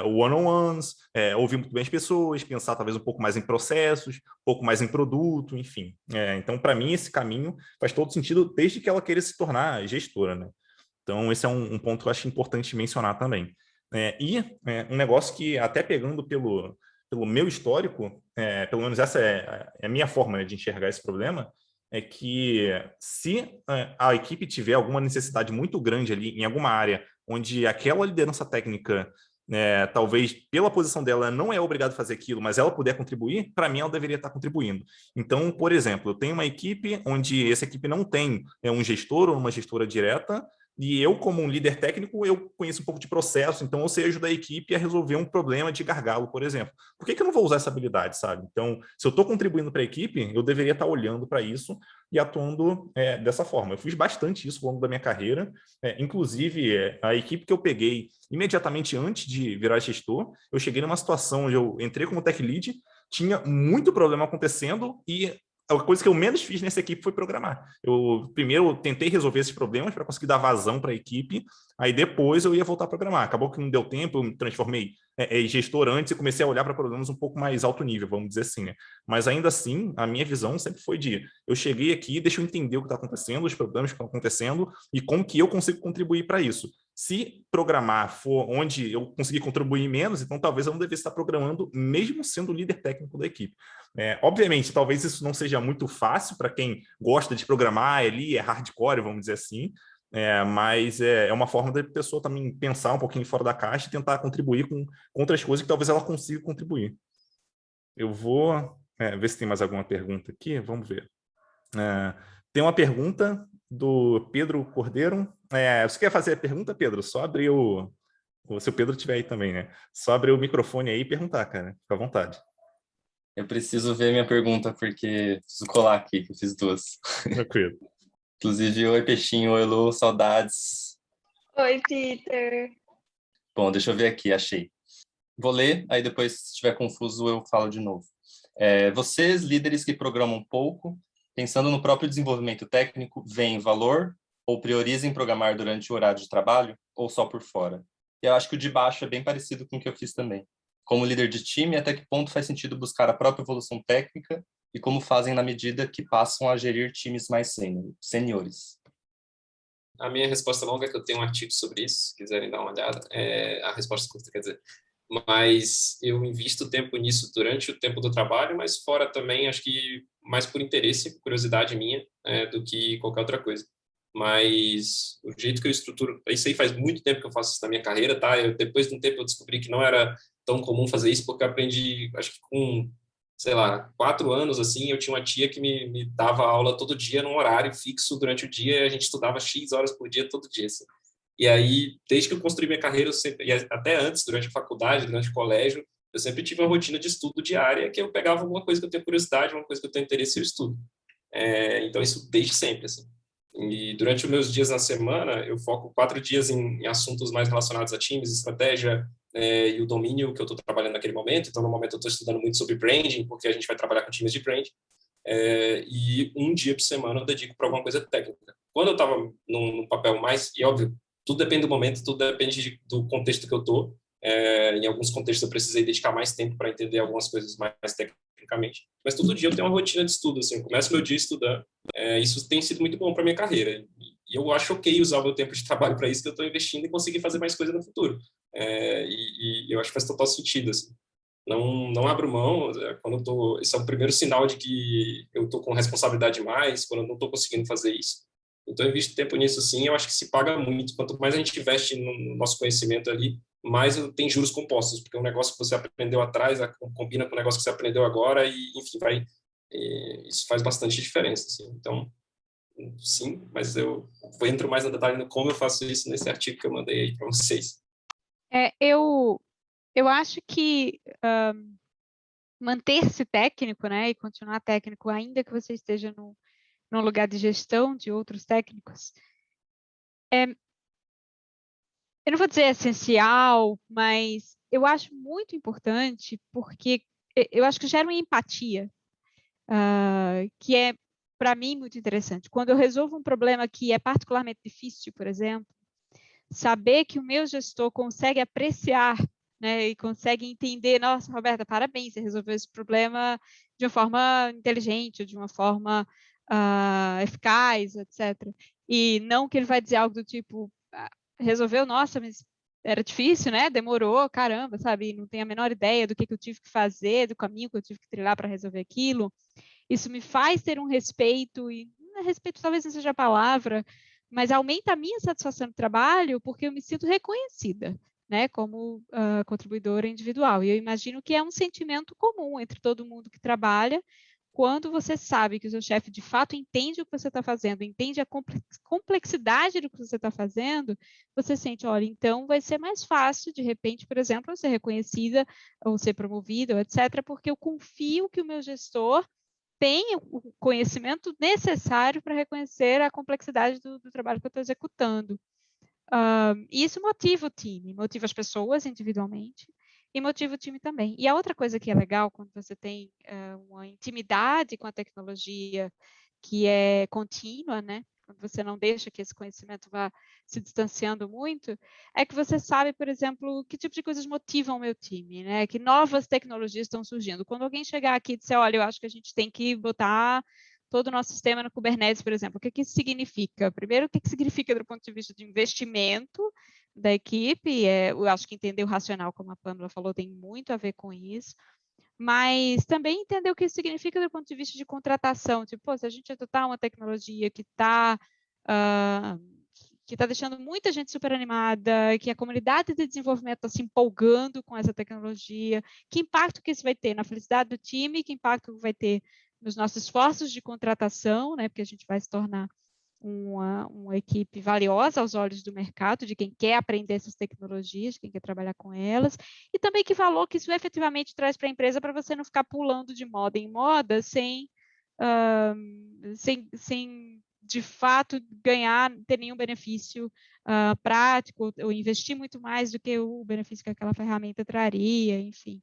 one-on-ones, ouvir muito bem as pessoas, pensar talvez um pouco mais em processos, um pouco mais em produto, enfim. Então, para mim, esse caminho faz todo sentido desde que ela queira se tornar gestora, né? Então, esse é um ponto que eu acho importante mencionar também. Um negócio que, até pegando pelo meu histórico, pelo menos essa é a minha forma, né, de enxergar esse problema, é que se a equipe tiver alguma necessidade muito grande ali em alguma área onde aquela liderança técnica, talvez pela posição dela não é obrigada a fazer aquilo, mas ela puder contribuir, para mim ela deveria estar contribuindo. Então, por exemplo, eu tenho uma equipe onde essa equipe não tem um gestor ou uma gestora direta, e eu, como um líder técnico, eu conheço um pouco de processo, então eu sei ajudar a equipe a resolver um problema de gargalo, por exemplo. Por que eu não vou usar essa habilidade, sabe? Então, se eu estou contribuindo para a equipe, eu deveria estar olhando para isso e atuando dessa forma. Eu fiz bastante isso ao longo da minha carreira, inclusive a equipe que eu peguei imediatamente antes de virar gestor, eu cheguei numa situação onde eu entrei como tech lead, tinha muito problema acontecendo e a coisa que eu menos fiz nessa equipe foi programar. Eu primeiro tentei resolver esses problemas para conseguir dar vazão para a equipe, aí depois eu ia voltar a programar. Acabou que não deu tempo, eu me transformei em gestor antes e comecei a olhar para problemas um pouco mais alto nível, vamos dizer assim, né? Mas ainda assim, a minha visão sempre foi de, eu cheguei aqui, deixa eu entender o que está acontecendo, os problemas que estão acontecendo e como que eu consigo contribuir para isso. Se programar for onde eu conseguir contribuir menos, então talvez eu não devesse estar programando, mesmo sendo o líder técnico da equipe. Obviamente, talvez isso não seja muito fácil para quem gosta de programar ali, é hardcore, vamos dizer assim, mas é uma forma da pessoa também pensar um pouquinho fora da caixa e tentar contribuir com outras coisas que talvez ela consiga contribuir. Eu vou ver se tem mais alguma pergunta aqui, vamos ver. Tem uma pergunta do Pedro Cordeiro. Você quer fazer a pergunta, Pedro? Só abrir se o Pedro estiver aí também, né? Só abrir o microfone aí e perguntar, cara. Fica à vontade. Eu preciso ver minha pergunta, porque preciso colar aqui, que eu fiz duas. Tranquilo. Inclusive, oi, Peixinho, oi, Lu, saudades. Oi, Peter. Bom, deixa eu ver aqui, achei. Vou ler, aí depois, se estiver confuso, eu falo de novo. Vocês, líderes que programam pouco, pensando no próprio desenvolvimento técnico, veem valor ou priorizem programar durante o horário de trabalho ou só por fora? Eu acho que o de baixo é bem parecido com o que eu fiz também. Como líder de time, até que ponto faz sentido buscar a própria evolução técnica e como fazem na medida que passam a gerir times mais seniores? A minha resposta longa é que eu tenho um artigo sobre isso, se quiserem dar uma olhada. A resposta curta, quer dizer. Mas eu invisto tempo nisso durante o tempo do trabalho, mas fora também, acho que mais por interesse, curiosidade minha, do que qualquer outra coisa. Mas o jeito que eu estruturo... Isso aí faz muito tempo que eu faço isso na minha carreira, tá? Depois de um tempo eu descobri que não era tão comum fazer isso, porque eu aprendi, acho que com, sei lá, 4 anos, assim, eu tinha uma tia que me dava aula todo dia num horário fixo durante o dia, e a gente estudava X horas por dia, todo dia, assim. E aí, desde que eu construí minha carreira, eu sempre, e até antes, durante a faculdade, durante o colégio, eu sempre tive uma rotina de estudo diária, que eu pegava alguma coisa que eu tenho curiosidade, uma coisa que eu tenho interesse e eu estudo. Então, isso desde sempre, assim. E durante os meus dias na semana, eu foco 4 dias em assuntos mais relacionados a times, estratégia e o domínio que eu estou trabalhando naquele momento. Então, no momento, eu estou estudando muito sobre branding, porque a gente vai trabalhar com times de branding. E um dia por semana eu dedico para alguma coisa técnica. Quando eu estava num papel mais... E, óbvio, tudo depende do momento, tudo depende do contexto que eu estou. Em alguns contextos, eu precisei dedicar mais tempo para entender algumas coisas mais tecnicamente. Mas todo dia eu tenho uma rotina de estudo. Assim, eu começo meu dia estudando. Isso tem sido muito bom para minha carreira. E eu acho ok usar o meu tempo de trabalho para isso, que eu estou investindo e conseguir fazer mais coisa no futuro. E eu acho que faz total sentido. Assim. Não abro mão. Quando eu tô, esse é o primeiro sinal de que eu estou com responsabilidade demais, quando eu não estou conseguindo fazer isso. Então, eu invisto tempo nisso, sim. Eu acho que se paga muito. Quanto mais a gente investe no nosso conhecimento ali, mais tem juros compostos, porque um negócio que você aprendeu atrás combina com o negócio que você aprendeu agora e, enfim, isso faz bastante diferença. Assim. Então, Sim, mas eu entro mais no detalhe no como eu faço isso nesse artigo que eu mandei aí para vocês. Eu acho que manter-se técnico, né, e continuar técnico, ainda que você esteja num lugar de gestão de outros técnicos, eu não vou dizer essencial, mas eu acho muito importante porque eu acho que gera uma empatia, que é, para mim, muito interessante. Quando eu resolvo um problema que é particularmente difícil, por exemplo, saber que o meu gestor consegue apreciar, né, e consegue entender, nossa, Roberta, parabéns, você resolveu esse problema de uma forma inteligente, de uma forma eficaz, etc. E não que ele vai dizer algo do tipo, resolveu, nossa, mas era difícil, né? Demorou, caramba, sabe? E não tenho a menor ideia do que eu tive que fazer, do caminho que eu tive que trilhar para resolver aquilo. Isso me faz ter um respeito, e respeito talvez não seja a palavra, mas aumenta a minha satisfação no trabalho porque eu me sinto reconhecida, né, como contribuidora individual. E eu imagino que é um sentimento comum entre todo mundo que trabalha, quando você sabe que o seu chefe de fato entende o que você está fazendo, entende a complexidade do que você está fazendo, você sente, olha, então vai ser mais fácil, de repente, por exemplo, eu ser reconhecida ou ser promovida, etc., porque eu confio que o meu gestor tem o conhecimento necessário para reconhecer a complexidade do trabalho que eu estou executando. E isso motiva o time, motiva as pessoas individualmente e motiva o time também. E a outra coisa que é legal quando você tem uma intimidade com a tecnologia que é contínua, né? Quando você não deixa que esse conhecimento vá se distanciando muito, é que você sabe, por exemplo, que tipo de coisas motivam o meu time, né? Que novas tecnologias estão surgindo. Quando alguém chegar aqui e disser, olha, eu acho que a gente tem que botar todo o nosso sistema no Kubernetes, por exemplo, o que que isso significa? Primeiro, o que que significa do ponto de vista de investimento da equipe? Eu acho que entender o racional, como a Pamela falou, tem muito a ver com isso, mas também entender o que isso significa do ponto de vista de contratação. Tipo, pô, se a gente adotar uma tecnologia que está deixando muita gente super animada, que a comunidade de desenvolvimento está se empolgando com essa tecnologia, que impacto que isso vai ter na felicidade do time, que impacto vai ter nos nossos esforços de contratação, né, porque a gente vai se tornar uma equipe valiosa aos olhos do mercado, de quem quer aprender essas tecnologias, de quem quer trabalhar com elas, e também que valor que isso efetivamente traz para a empresa para você não ficar pulando de moda em moda sem de fato ter nenhum benefício prático, ou investir muito mais do que o benefício que aquela ferramenta traria, enfim.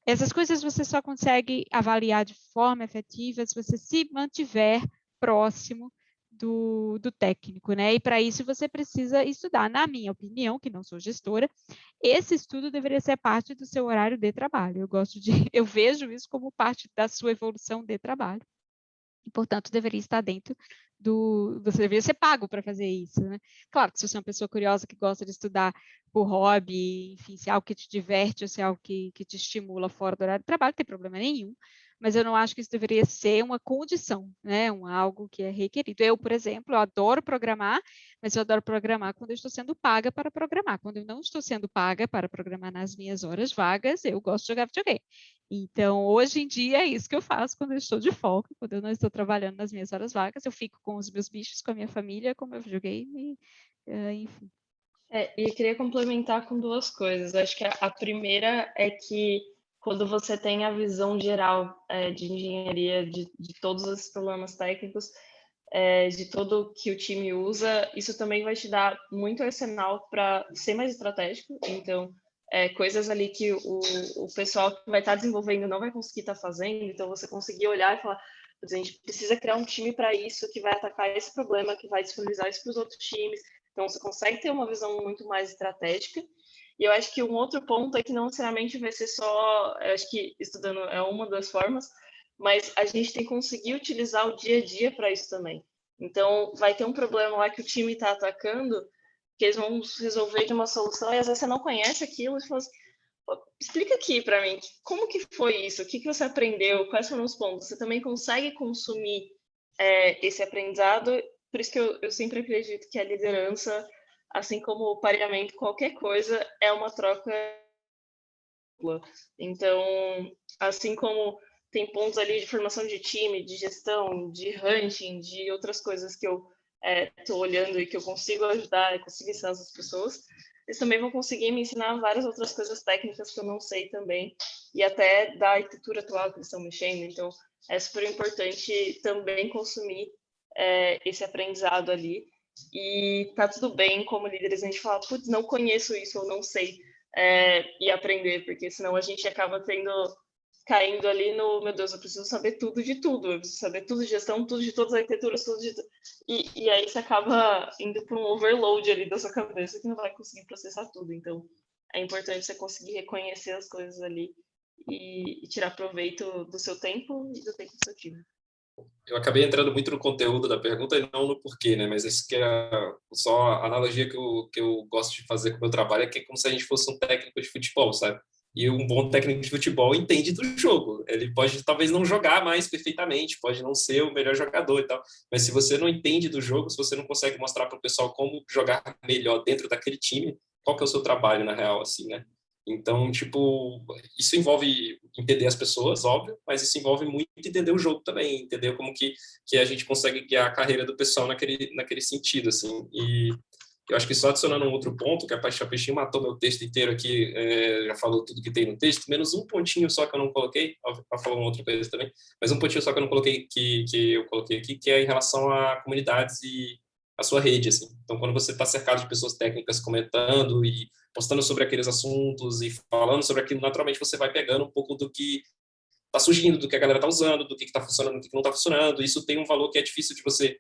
Essas coisas você só consegue avaliar de forma efetiva se você se mantiver próximo do técnico, né? E para isso você precisa estudar. Na minha opinião, que não sou gestora, esse estudo deveria ser parte do seu horário de trabalho. Eu vejo isso como parte da sua evolução de trabalho. E, portanto, deveria estar dentro você deveria ser pago para fazer isso, né? Claro que se você é uma pessoa curiosa que gosta de estudar por hobby, enfim, se é algo que te diverte ou se é algo que te estimula fora do horário de trabalho, não tem problema nenhum, mas eu não acho que isso deveria ser uma condição, né? Algo que é requerido. Eu, por exemplo, eu adoro programar, mas eu adoro programar quando eu estou sendo paga para programar. Quando eu não estou sendo paga para programar nas minhas horas vagas, eu gosto de jogar videogame. Então, hoje em dia, é isso que eu faço quando eu estou de folga, quando eu não estou trabalhando nas minhas horas vagas, eu fico com os meus bichos, com a minha família, com o meu videogame, enfim. E eu queria complementar com duas coisas. Acho que a primeira é que quando você tem a visão geral de engenharia, de todos esses problemas técnicos, de tudo que o time usa, isso também vai te dar muito arsenal para ser mais estratégico. Então, coisas ali que o pessoal que vai estar desenvolvendo não vai conseguir estar fazendo, então você conseguir olhar e falar, a gente precisa criar um time para isso, que vai atacar esse problema, que vai disponibilizar isso para os outros times. Então, você consegue ter uma visão muito mais estratégica. E eu acho que um outro ponto é que não necessariamente vai ser só, eu acho que estudando é uma das formas, mas a gente tem que conseguir utilizar o dia a dia para isso também. Então, vai ter um problema lá que o time está atacando, que eles vão resolver de uma solução, e às vezes você não conhece aquilo, e você fala assim, explica aqui para mim, como que foi isso? O que você aprendeu? Quais foram os pontos? Você também consegue consumir esse aprendizado. Por isso que eu sempre acredito que a liderança, assim como o pareamento, qualquer coisa, é uma troca. Então, assim como tem pontos ali de formação de time, de gestão, de hunting, de outras coisas que eu estou olhando e que eu consigo ajudar, eu consigo ensinar as pessoas. Eles também vão conseguir me ensinar várias outras coisas técnicas que eu não sei também, e até da arquitetura atual que eles estão mexendo. Então, é super importante também consumir esse aprendizado ali. E tá tudo bem, como líderes, a gente fala, putz, não conheço isso, ou não sei, e aprender, porque senão a gente acaba caindo ali no, meu Deus, eu preciso saber tudo de tudo, eu preciso saber tudo de gestão, tudo de todas as arquiteturas, tudo de... E aí você acaba indo para um overload ali da sua cabeça que não vai conseguir processar tudo. Então, é importante você conseguir reconhecer as coisas ali e tirar proveito do seu tempo e do tempo do seu time. Eu acabei entrando muito no conteúdo da pergunta e não no porquê, né? Mas isso que é só a analogia que eu gosto de fazer com o meu trabalho é que é como se a gente fosse um técnico de futebol, sabe? E um bom técnico de futebol entende do jogo. Ele pode talvez não jogar mais perfeitamente, pode não ser o melhor jogador e tal, mas se você não entende do jogo, se você não consegue mostrar para o pessoal como jogar melhor dentro daquele time, qual que é o seu trabalho na real, assim, né? Então, tipo, isso envolve entender as pessoas, óbvio, mas isso envolve muito entender o jogo também, entender como que a gente consegue guiar a carreira do pessoal naquele sentido, assim. E eu acho que só adicionando um outro ponto, que a Paixão Peixinho matou meu texto inteiro aqui, já falou tudo que tem no texto, menos um pontinho só que eu não coloquei, ela falou uma outra coisa também, mas um pontinho só que eu não coloquei, que eu coloquei aqui, que é em relação a comunidades e a sua rede, assim. Então, quando você está cercado de pessoas técnicas comentando e postando sobre aqueles assuntos e falando sobre aquilo, naturalmente você vai pegando um pouco do que está surgindo, do que a galera está usando, do que está funcionando, do que não está funcionando. Isso tem um valor que é difícil de você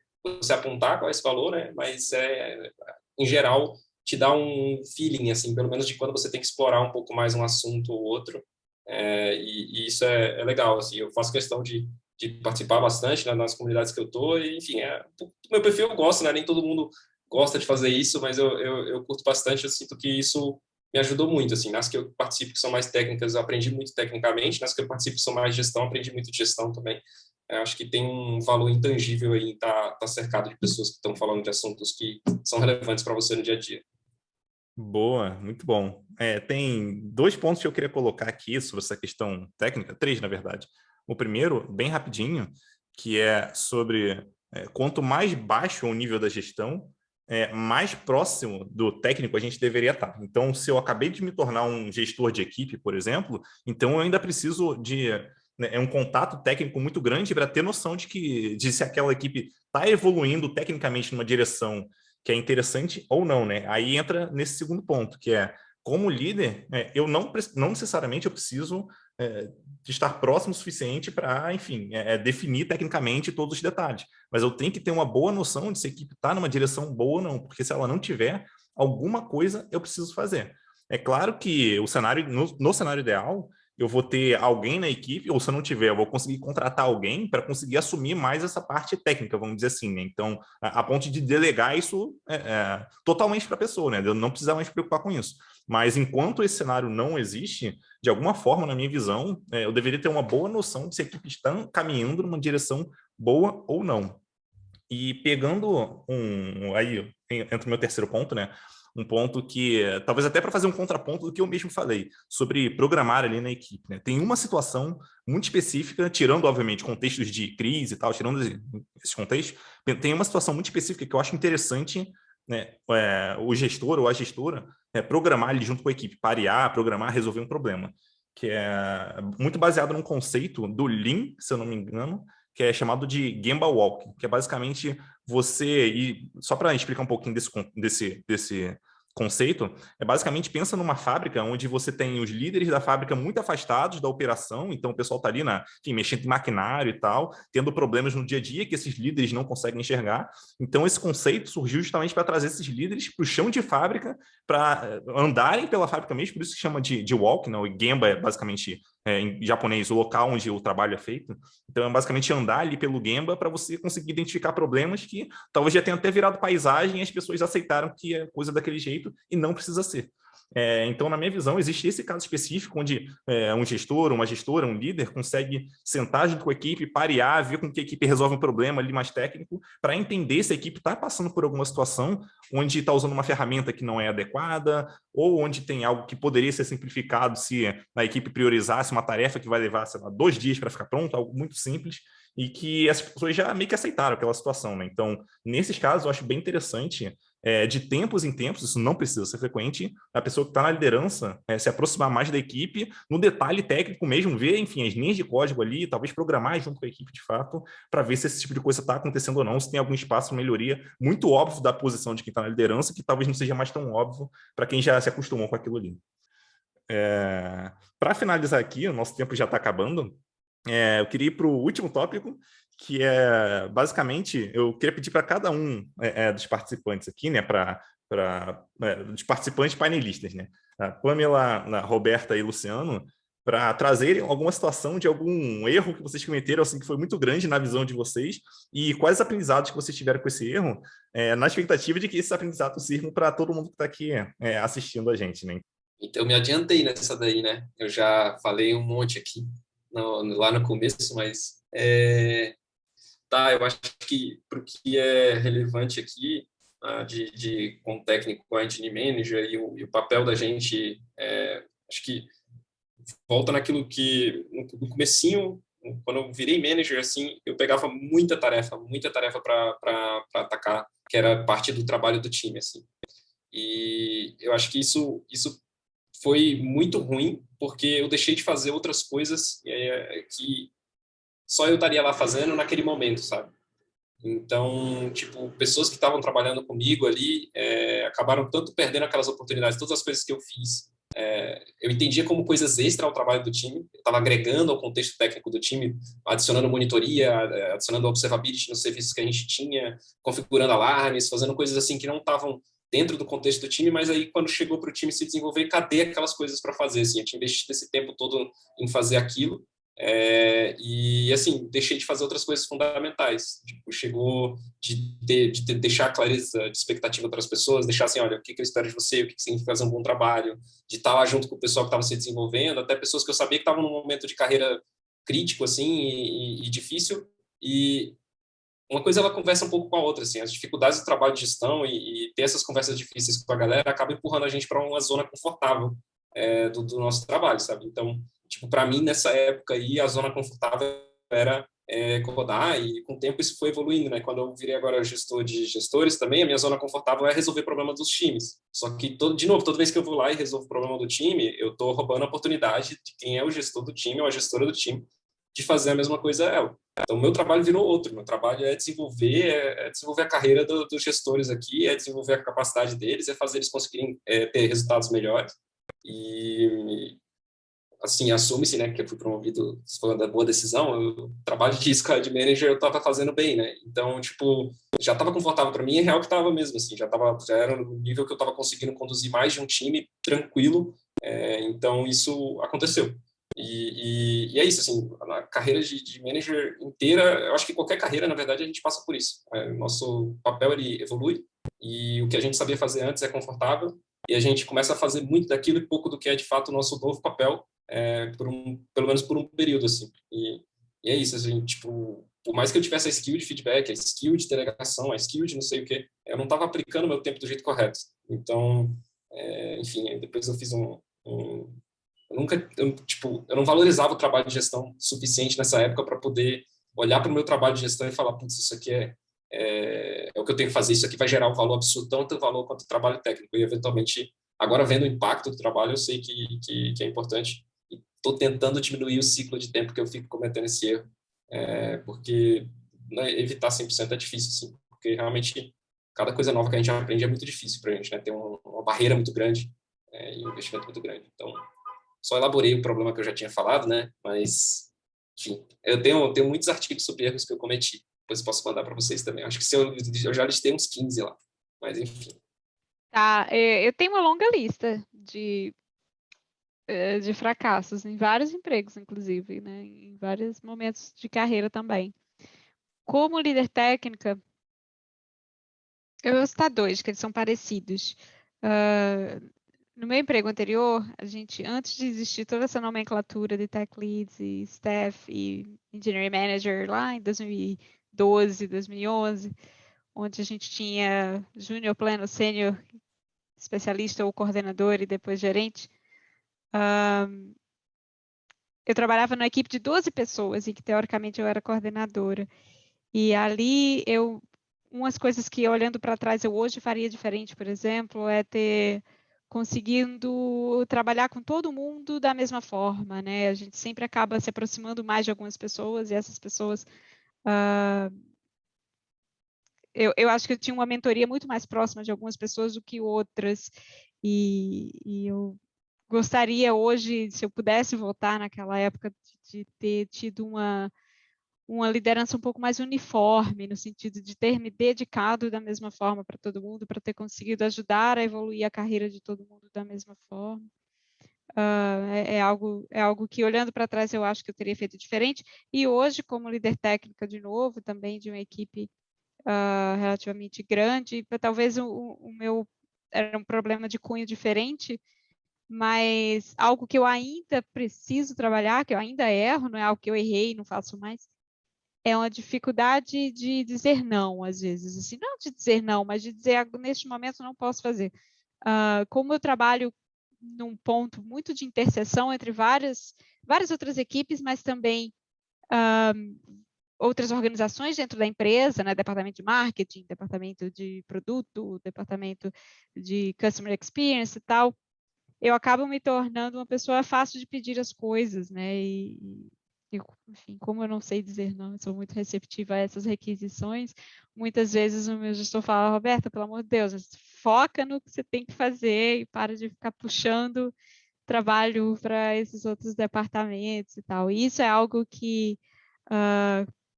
apontar qual é esse valor, né? Mas, em geral, te dá um feeling, assim, pelo menos de quando você tem que explorar um pouco mais um assunto ou outro. E isso é legal, assim. Eu faço questão de participar bastante, né, nas comunidades que eu estou, e, enfim, do meu perfil eu gosto, né? Nem todo mundo gosta de fazer isso, mas eu curto bastante, eu sinto que isso me ajudou muito, assim, nas que eu participo que são mais técnicas, eu aprendi muito tecnicamente, nas que eu participo que são mais de gestão, aprendi muito de gestão também. Eu acho que tem um valor intangível aí em estar cercado de pessoas que estão falando de assuntos que são relevantes para você no dia a dia. Boa, muito bom. Tem 2 pontos que eu queria colocar aqui sobre essa questão técnica, 3, na verdade. O primeiro, bem rapidinho, que é sobre quanto mais baixo o nível da gestão, mais próximo do técnico a gente deveria estar. Então, se eu acabei de me tornar um gestor de equipe, por exemplo, então eu ainda preciso de um contato técnico muito grande para ter noção de se aquela equipe está evoluindo tecnicamente numa direção que é interessante ou não, né? Aí entra nesse segundo ponto, que é, como líder, eu não necessariamente eu preciso de estar próximo o suficiente para, enfim, definir tecnicamente todos os detalhes. Mas eu tenho que ter uma boa noção de se a equipe está numa direção boa ou não, porque se ela não tiver, alguma coisa eu preciso fazer. É claro que o cenário, no cenário ideal, eu vou ter alguém na equipe, ou se eu não tiver, eu vou conseguir contratar alguém para conseguir assumir mais essa parte técnica, vamos dizer assim, né? Então, a ponto de delegar isso totalmente para a pessoa, né? Eu não precisar mais me preocupar com isso. Mas enquanto esse cenário não existe, de alguma forma, na minha visão, eu deveria ter uma boa noção de se a equipe está caminhando numa direção boa ou não. E pegando aí entra o meu terceiro ponto, né? Um ponto que, talvez até para fazer um contraponto do que eu mesmo falei, sobre programar ali na equipe, né? Tem uma situação muito específica, tirando, obviamente, contextos de crise e tal, tirando esses contextos, tem uma situação muito específica que eu acho interessante, né, o gestor ou a gestora programar ali junto com a equipe, parear, programar, resolver um problema, que é muito baseado num conceito do Lean, se eu não me engano, que é chamado de Gemba Walk, que é basicamente você, e só para explicar um pouquinho desse conceito, basicamente pensa numa fábrica onde você tem os líderes da fábrica muito afastados da operação, então o pessoal está ali mexendo em maquinário e tal, tendo problemas no dia a dia que esses líderes não conseguem enxergar. Então esse conceito surgiu justamente para trazer esses líderes para o chão de fábrica, para andarem pela fábrica mesmo, por isso que chama de walk, né? O Gemba é basicamente, em japonês, o local onde o trabalho é feito. Então é basicamente andar ali pelo Gemba para você conseguir identificar problemas que talvez já tenham até virado paisagem e as pessoas aceitaram que é coisa daquele jeito e não precisa ser. Então, na minha visão, existe esse caso específico onde um gestor, uma gestora, um líder consegue sentar junto com a equipe, parear, ver com que a equipe resolve um problema ali mais técnico, para entender se a equipe está passando por alguma situação onde está usando uma ferramenta que não é adequada, ou onde tem algo que poderia ser simplificado se a equipe priorizasse uma tarefa que vai levar, sei lá, 2 dias para ficar pronto, algo muito simples, e que essas pessoas já meio que aceitaram aquela situação, né? Então, nesses casos, eu acho bem interessante, de tempos em tempos, isso não precisa ser frequente, a pessoa que está na liderança se aproximar mais da equipe, no detalhe técnico mesmo, ver, enfim, as linhas de código ali, talvez programar junto com a equipe de fato, para ver se esse tipo de coisa está acontecendo ou não, se tem algum espaço de melhoria muito óbvio da posição de quem está na liderança, que talvez não seja mais tão óbvio para quem já se acostumou com aquilo ali. Para finalizar aqui, o nosso tempo já está acabando, eu queria ir para o último tópico, que é, basicamente, eu queria pedir para cada um dos participantes aqui, né, dos participantes painelistas, né, a Pamela, a Roberta e o Luciano, para trazerem alguma situação de algum erro que vocês cometeram, assim, que foi muito grande na visão de vocês, e quais aprendizados que vocês tiveram com esse erro, na expectativa de que esses aprendizados sirvam para todo mundo que está aqui assistindo a gente, né. Então, eu me adiantei nessa daí, né? Eu já falei um monte aqui lá no começo, mas eu acho que para o que é relevante aqui, com o técnico, com a engine manager e o papel da gente, acho que volta naquilo que no comecinho, quando eu virei manager, assim, eu pegava muita tarefa para atacar, que era parte do trabalho do time, assim. E eu acho que isso foi muito ruim, porque eu deixei de fazer outras coisas que só eu estaria lá fazendo naquele momento, sabe? Então, tipo, pessoas que estavam trabalhando comigo ali acabaram tanto perdendo aquelas oportunidades, todas as coisas que eu fiz. Eu entendia como coisas extra ao trabalho do time, eu estava agregando ao contexto técnico do time, adicionando monitoria, adicionando observability nos serviços que a gente tinha, configurando alarmes, fazendo coisas assim que não estavam dentro do contexto do time, mas aí quando chegou para o time se desenvolver, cadê aquelas coisas para fazer? Assim, eu tinha investido esse tempo todo em fazer aquilo, e assim, deixei de fazer outras coisas fundamentais. Tipo, chegou de deixar clareza de expectativa para as pessoas, deixar assim, olha, o que eu espero de você, o que significa fazer um bom trabalho, de estar lá junto com o pessoal que estava se desenvolvendo, até pessoas que eu sabia que estavam num momento de carreira crítico, assim, e difícil, e uma coisa ela conversa um pouco com a outra, assim, as dificuldades do trabalho de gestão e ter essas conversas difíceis com a galera acaba empurrando a gente para uma zona confortável do nosso trabalho, sabe? Então, tipo, para mim, nessa época aí, a zona confortável era codar, e com o tempo isso foi evoluindo, né? Quando eu virei agora gestor de gestores também, a minha zona confortável é resolver problemas dos times. Só que, de novo, toda vez que eu vou lá e resolvo o problema do time, eu estou roubando a oportunidade de quem é o gestor do time ou a gestora do time de fazer a mesma coisa ela. Então, meu trabalho virou outro. Meu trabalho é desenvolver a carreira dos gestores aqui, é desenvolver a capacidade deles, é fazer eles conseguirem ter resultados melhores. E, assim, assume-se, né, que eu fui promovido, se for da boa decisão, o trabalho de squad manager eu estava fazendo bem, né? Então, tipo, já estava confortável para mim, é real que estava mesmo, assim, já era no nível que eu estava conseguindo conduzir mais de um time tranquilo, então isso aconteceu. E é isso, assim, a carreira de manager inteira, eu acho que qualquer carreira, na verdade, a gente passa por isso. Nosso papel, ele evolui, e o que a gente sabia fazer antes é confortável, e a gente começa a fazer muito daquilo e pouco do que é, de fato, o nosso novo papel, pelo menos por um período, assim. E é isso, assim, tipo, por mais que eu tivesse a skill de feedback, a skill de delegação, a skill de não sei o quê, eu não estava aplicando meu tempo do jeito correto. Então, enfim, depois eu fiz eu não valorizava o trabalho de gestão suficiente nessa época para poder olhar para o meu trabalho de gestão e falar, putz, isso aqui é o que eu tenho que fazer, isso aqui vai gerar um valor absurdo, tanto valor quanto o trabalho técnico. E, eventualmente, agora vendo o impacto do trabalho, eu sei que é importante. E estou tentando diminuir o ciclo de tempo que eu fico cometendo esse erro, porque evitar 100% é difícil, assim, porque realmente cada coisa nova que a gente aprende é muito difícil para a gente, né? Tem uma barreira muito grande e um investimento muito grande. Então, só elaborei o problema que eu já tinha falado, né? Mas, enfim, eu tenho muitos artigos sobre erros que eu cometi. Depois posso mandar para vocês também. Acho que eu já listei uns 15 lá. Mas, enfim. Tá, eu tenho uma longa lista de fracassos em vários empregos, inclusive, né? Em vários momentos de carreira também. Como líder técnica, eu vou citar 2, que eles são parecidos. no meu emprego anterior, a gente, antes de existir toda essa nomenclatura de Tech Leads e Staff e Engineering Manager lá em 2012, 2011, onde a gente tinha Júnior, Pleno, Sênior, especialista ou coordenador e depois gerente, eu trabalhava numa equipe de 12 pessoas e que, teoricamente, eu era coordenadora. E ali, umas coisas que, olhando para trás, eu hoje faria diferente, por exemplo, é ter conseguindo trabalhar com todo mundo da mesma forma, né? A gente sempre acaba se aproximando mais de algumas pessoas e essas pessoas... eu acho que eu tinha uma mentoria muito mais próxima de algumas pessoas do que outras. E eu gostaria hoje, se eu pudesse voltar naquela época, de ter tido uma liderança um pouco mais uniforme, no sentido de ter me dedicado da mesma forma para todo mundo, para ter conseguido ajudar a evoluir a carreira de todo mundo da mesma forma. É algo que, olhando para trás, eu acho que eu teria feito diferente. E hoje, como líder técnica, de novo, também de uma equipe relativamente grande, talvez o meu era um problema de cunho diferente, mas algo que eu ainda preciso trabalhar, que eu ainda erro, não é algo que eu errei e não faço mais, é uma dificuldade de dizer não, às vezes. Assim, não de dizer não, mas de dizer, neste momento não posso fazer. Como eu trabalho num ponto muito de interseção entre várias outras equipes, mas também outras organizações dentro da empresa, né? Departamento de marketing, departamento de produto, departamento de customer experience e tal, eu acabo me tornando uma pessoa fácil de pedir as coisas, né? Enfim, como eu não sei dizer não, eu sou muito receptiva a essas requisições, muitas vezes o meu gestor fala, Roberta, pelo amor de Deus, foca no que você tem que fazer e para de ficar puxando trabalho para esses outros departamentos e tal. E isso é algo que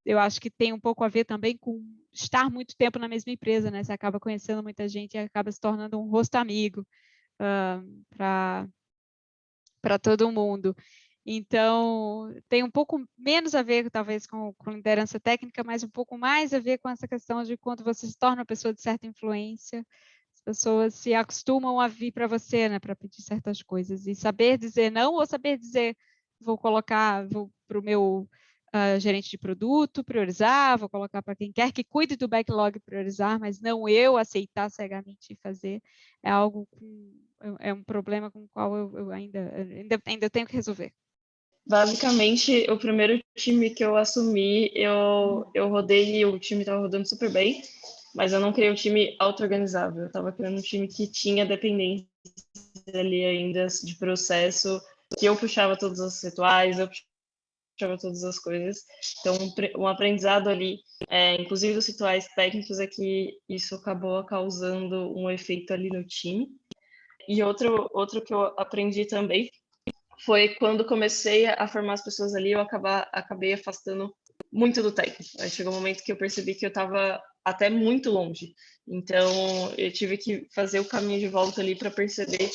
eu acho que tem um pouco a ver também com estar muito tempo na mesma empresa, né? Você acaba conhecendo muita gente e acaba se tornando um rosto amigo para todo mundo. Então, tem um pouco menos a ver, talvez, com liderança técnica, mas um pouco mais a ver com essa questão de quando você se torna uma pessoa de certa influência, as pessoas se acostumam a vir para você, né, para pedir certas coisas. E saber dizer não ou saber dizer, vou para o meu gerente de produto priorizar, vou colocar para quem quer que cuide do backlog priorizar, mas não eu aceitar cegamente e fazer, é algo é um problema com o qual eu ainda tenho que resolver. Basicamente, o primeiro time que eu assumi, eu rodei e o time estava rodando super bem, mas eu não criei um time auto-organizável. Eu estava criando um time que tinha dependência ali ainda de processo, que eu puxava todos os rituais, eu puxava todas as coisas. Então, um aprendizado ali, inclusive dos rituais técnicos, é que isso acabou causando um efeito ali no time. E outro que eu aprendi também foi quando comecei a formar as pessoas ali, eu acabei afastando muito do técnico. Aí chegou um momento que eu percebi que eu estava até muito longe. Então, eu tive que fazer o caminho de volta ali para perceber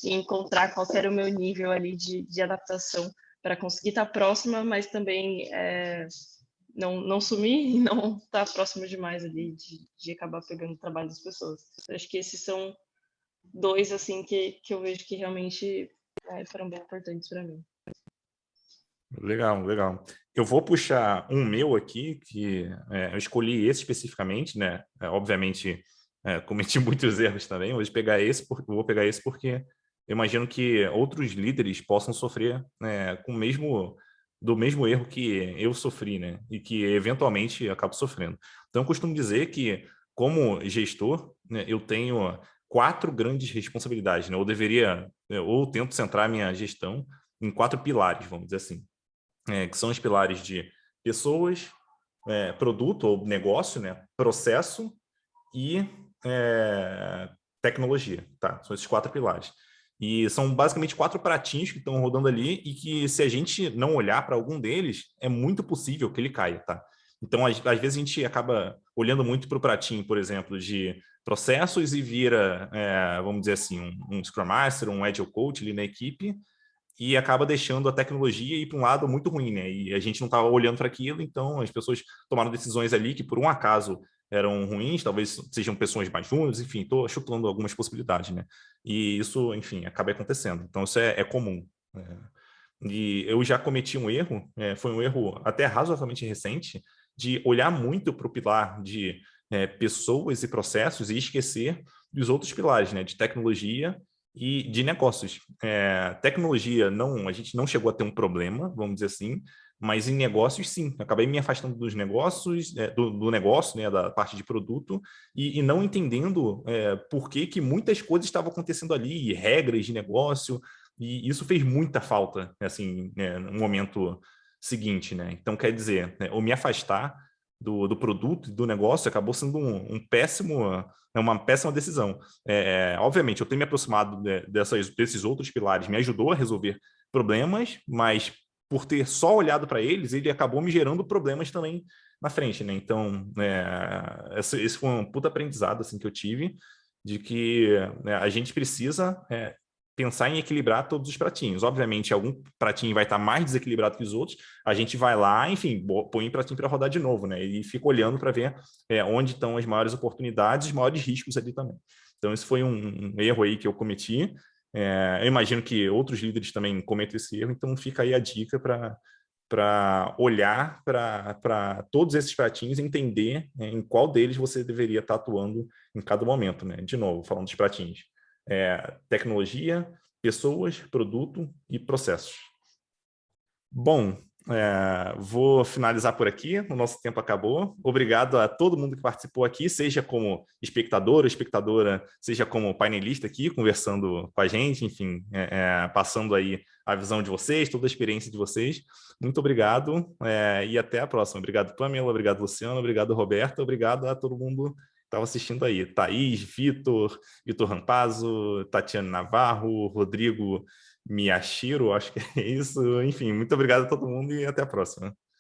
e encontrar qual era o meu nível ali de adaptação para conseguir estar próxima, mas também não sumir e não estar próximo demais ali de acabar pegando o trabalho das pessoas. Eu acho que esses são dois assim que eu vejo que realmente foram bem importantes para mim. Legal, legal. Eu vou puxar um meu aqui, que eu escolhi esse especificamente, né? Obviamente, cometi muitos erros também. Vou pegar esse porque eu imagino que outros líderes possam sofrer do mesmo erro que eu sofri, né? E que eventualmente acabo sofrendo. Então, eu costumo dizer que, como gestor, né, eu tenho 4 grandes responsabilidades, né? Ou tento centrar minha gestão em 4 pilares, vamos dizer assim. Que são os pilares de pessoas, produto ou negócio, né, processo e tecnologia, tá? São esses 4 pilares. E são basicamente 4 pratinhos que estão rodando ali e que, se a gente não olhar para algum deles, é muito possível que ele caia, tá? Então, às vezes a gente acaba olhando muito para o pratinho, por exemplo, de processos e vira, vamos dizer assim, um Scrum Master, um Agile Coach ali na equipe, e acaba deixando a tecnologia ir para um lado muito ruim, né? E a gente não estava olhando para aquilo, então as pessoas tomaram decisões ali que, por um acaso, eram ruins, talvez sejam pessoas mais júniores, enfim, estou chutando algumas possibilidades, né? E isso, enfim, acaba acontecendo. Então, isso é comum. E eu já cometi um erro, foi um erro até razoavelmente recente, de olhar muito para o pilar de pessoas e processos e esquecer dos outros pilares, né? De tecnologia e de negócios. Tecnologia, a gente não chegou a ter um problema, vamos dizer assim, mas em negócios, sim. Acabei me afastando dos negócios, do negócio, né, da parte de produto, e não entendendo por que muitas coisas estavam acontecendo ali, regras de negócio, e isso fez muita falta, assim, né, no momento seguinte, né? Então, quer dizer, né, eu me afastar do produto e do negócio acabou sendo uma péssima decisão. Obviamente, eu ter me aproximado desses outros pilares me ajudou a resolver problemas, mas por ter só olhado para eles, ele acabou me gerando problemas também na frente, né? Então, esse foi um puta aprendizado assim, que eu tive, de que a gente precisa pensar em equilibrar todos os pratinhos. Obviamente, algum pratinho vai estar mais desequilibrado que os outros, a gente vai lá, enfim, põe um pratinho para rodar de novo, né? E fica olhando para ver onde estão as maiores oportunidades, os maiores riscos ali também. Então, esse foi um erro aí que eu cometi. Eu imagino que outros líderes também cometem esse erro, então fica aí a dica para olhar para todos esses pratinhos e entender em qual deles você deveria estar atuando em cada momento, né? De novo, falando dos pratinhos. Tecnologia, pessoas, produto e processos. Bom, vou finalizar por aqui, o nosso tempo acabou. Obrigado a todo mundo que participou aqui, seja como espectador ou espectadora, seja como painelista aqui, conversando com a gente, enfim, passando aí a visão de vocês, toda a experiência de vocês. Muito obrigado e até a próxima. Obrigado, Pamela, obrigado, Luciano, obrigado, Roberta, obrigado a todo mundo que estava assistindo aí. Thaís, Vitor Rampazzo, Tatiana Navarro, Rodrigo Miyashiro, acho que é isso. Enfim, muito obrigado a todo mundo e até a próxima.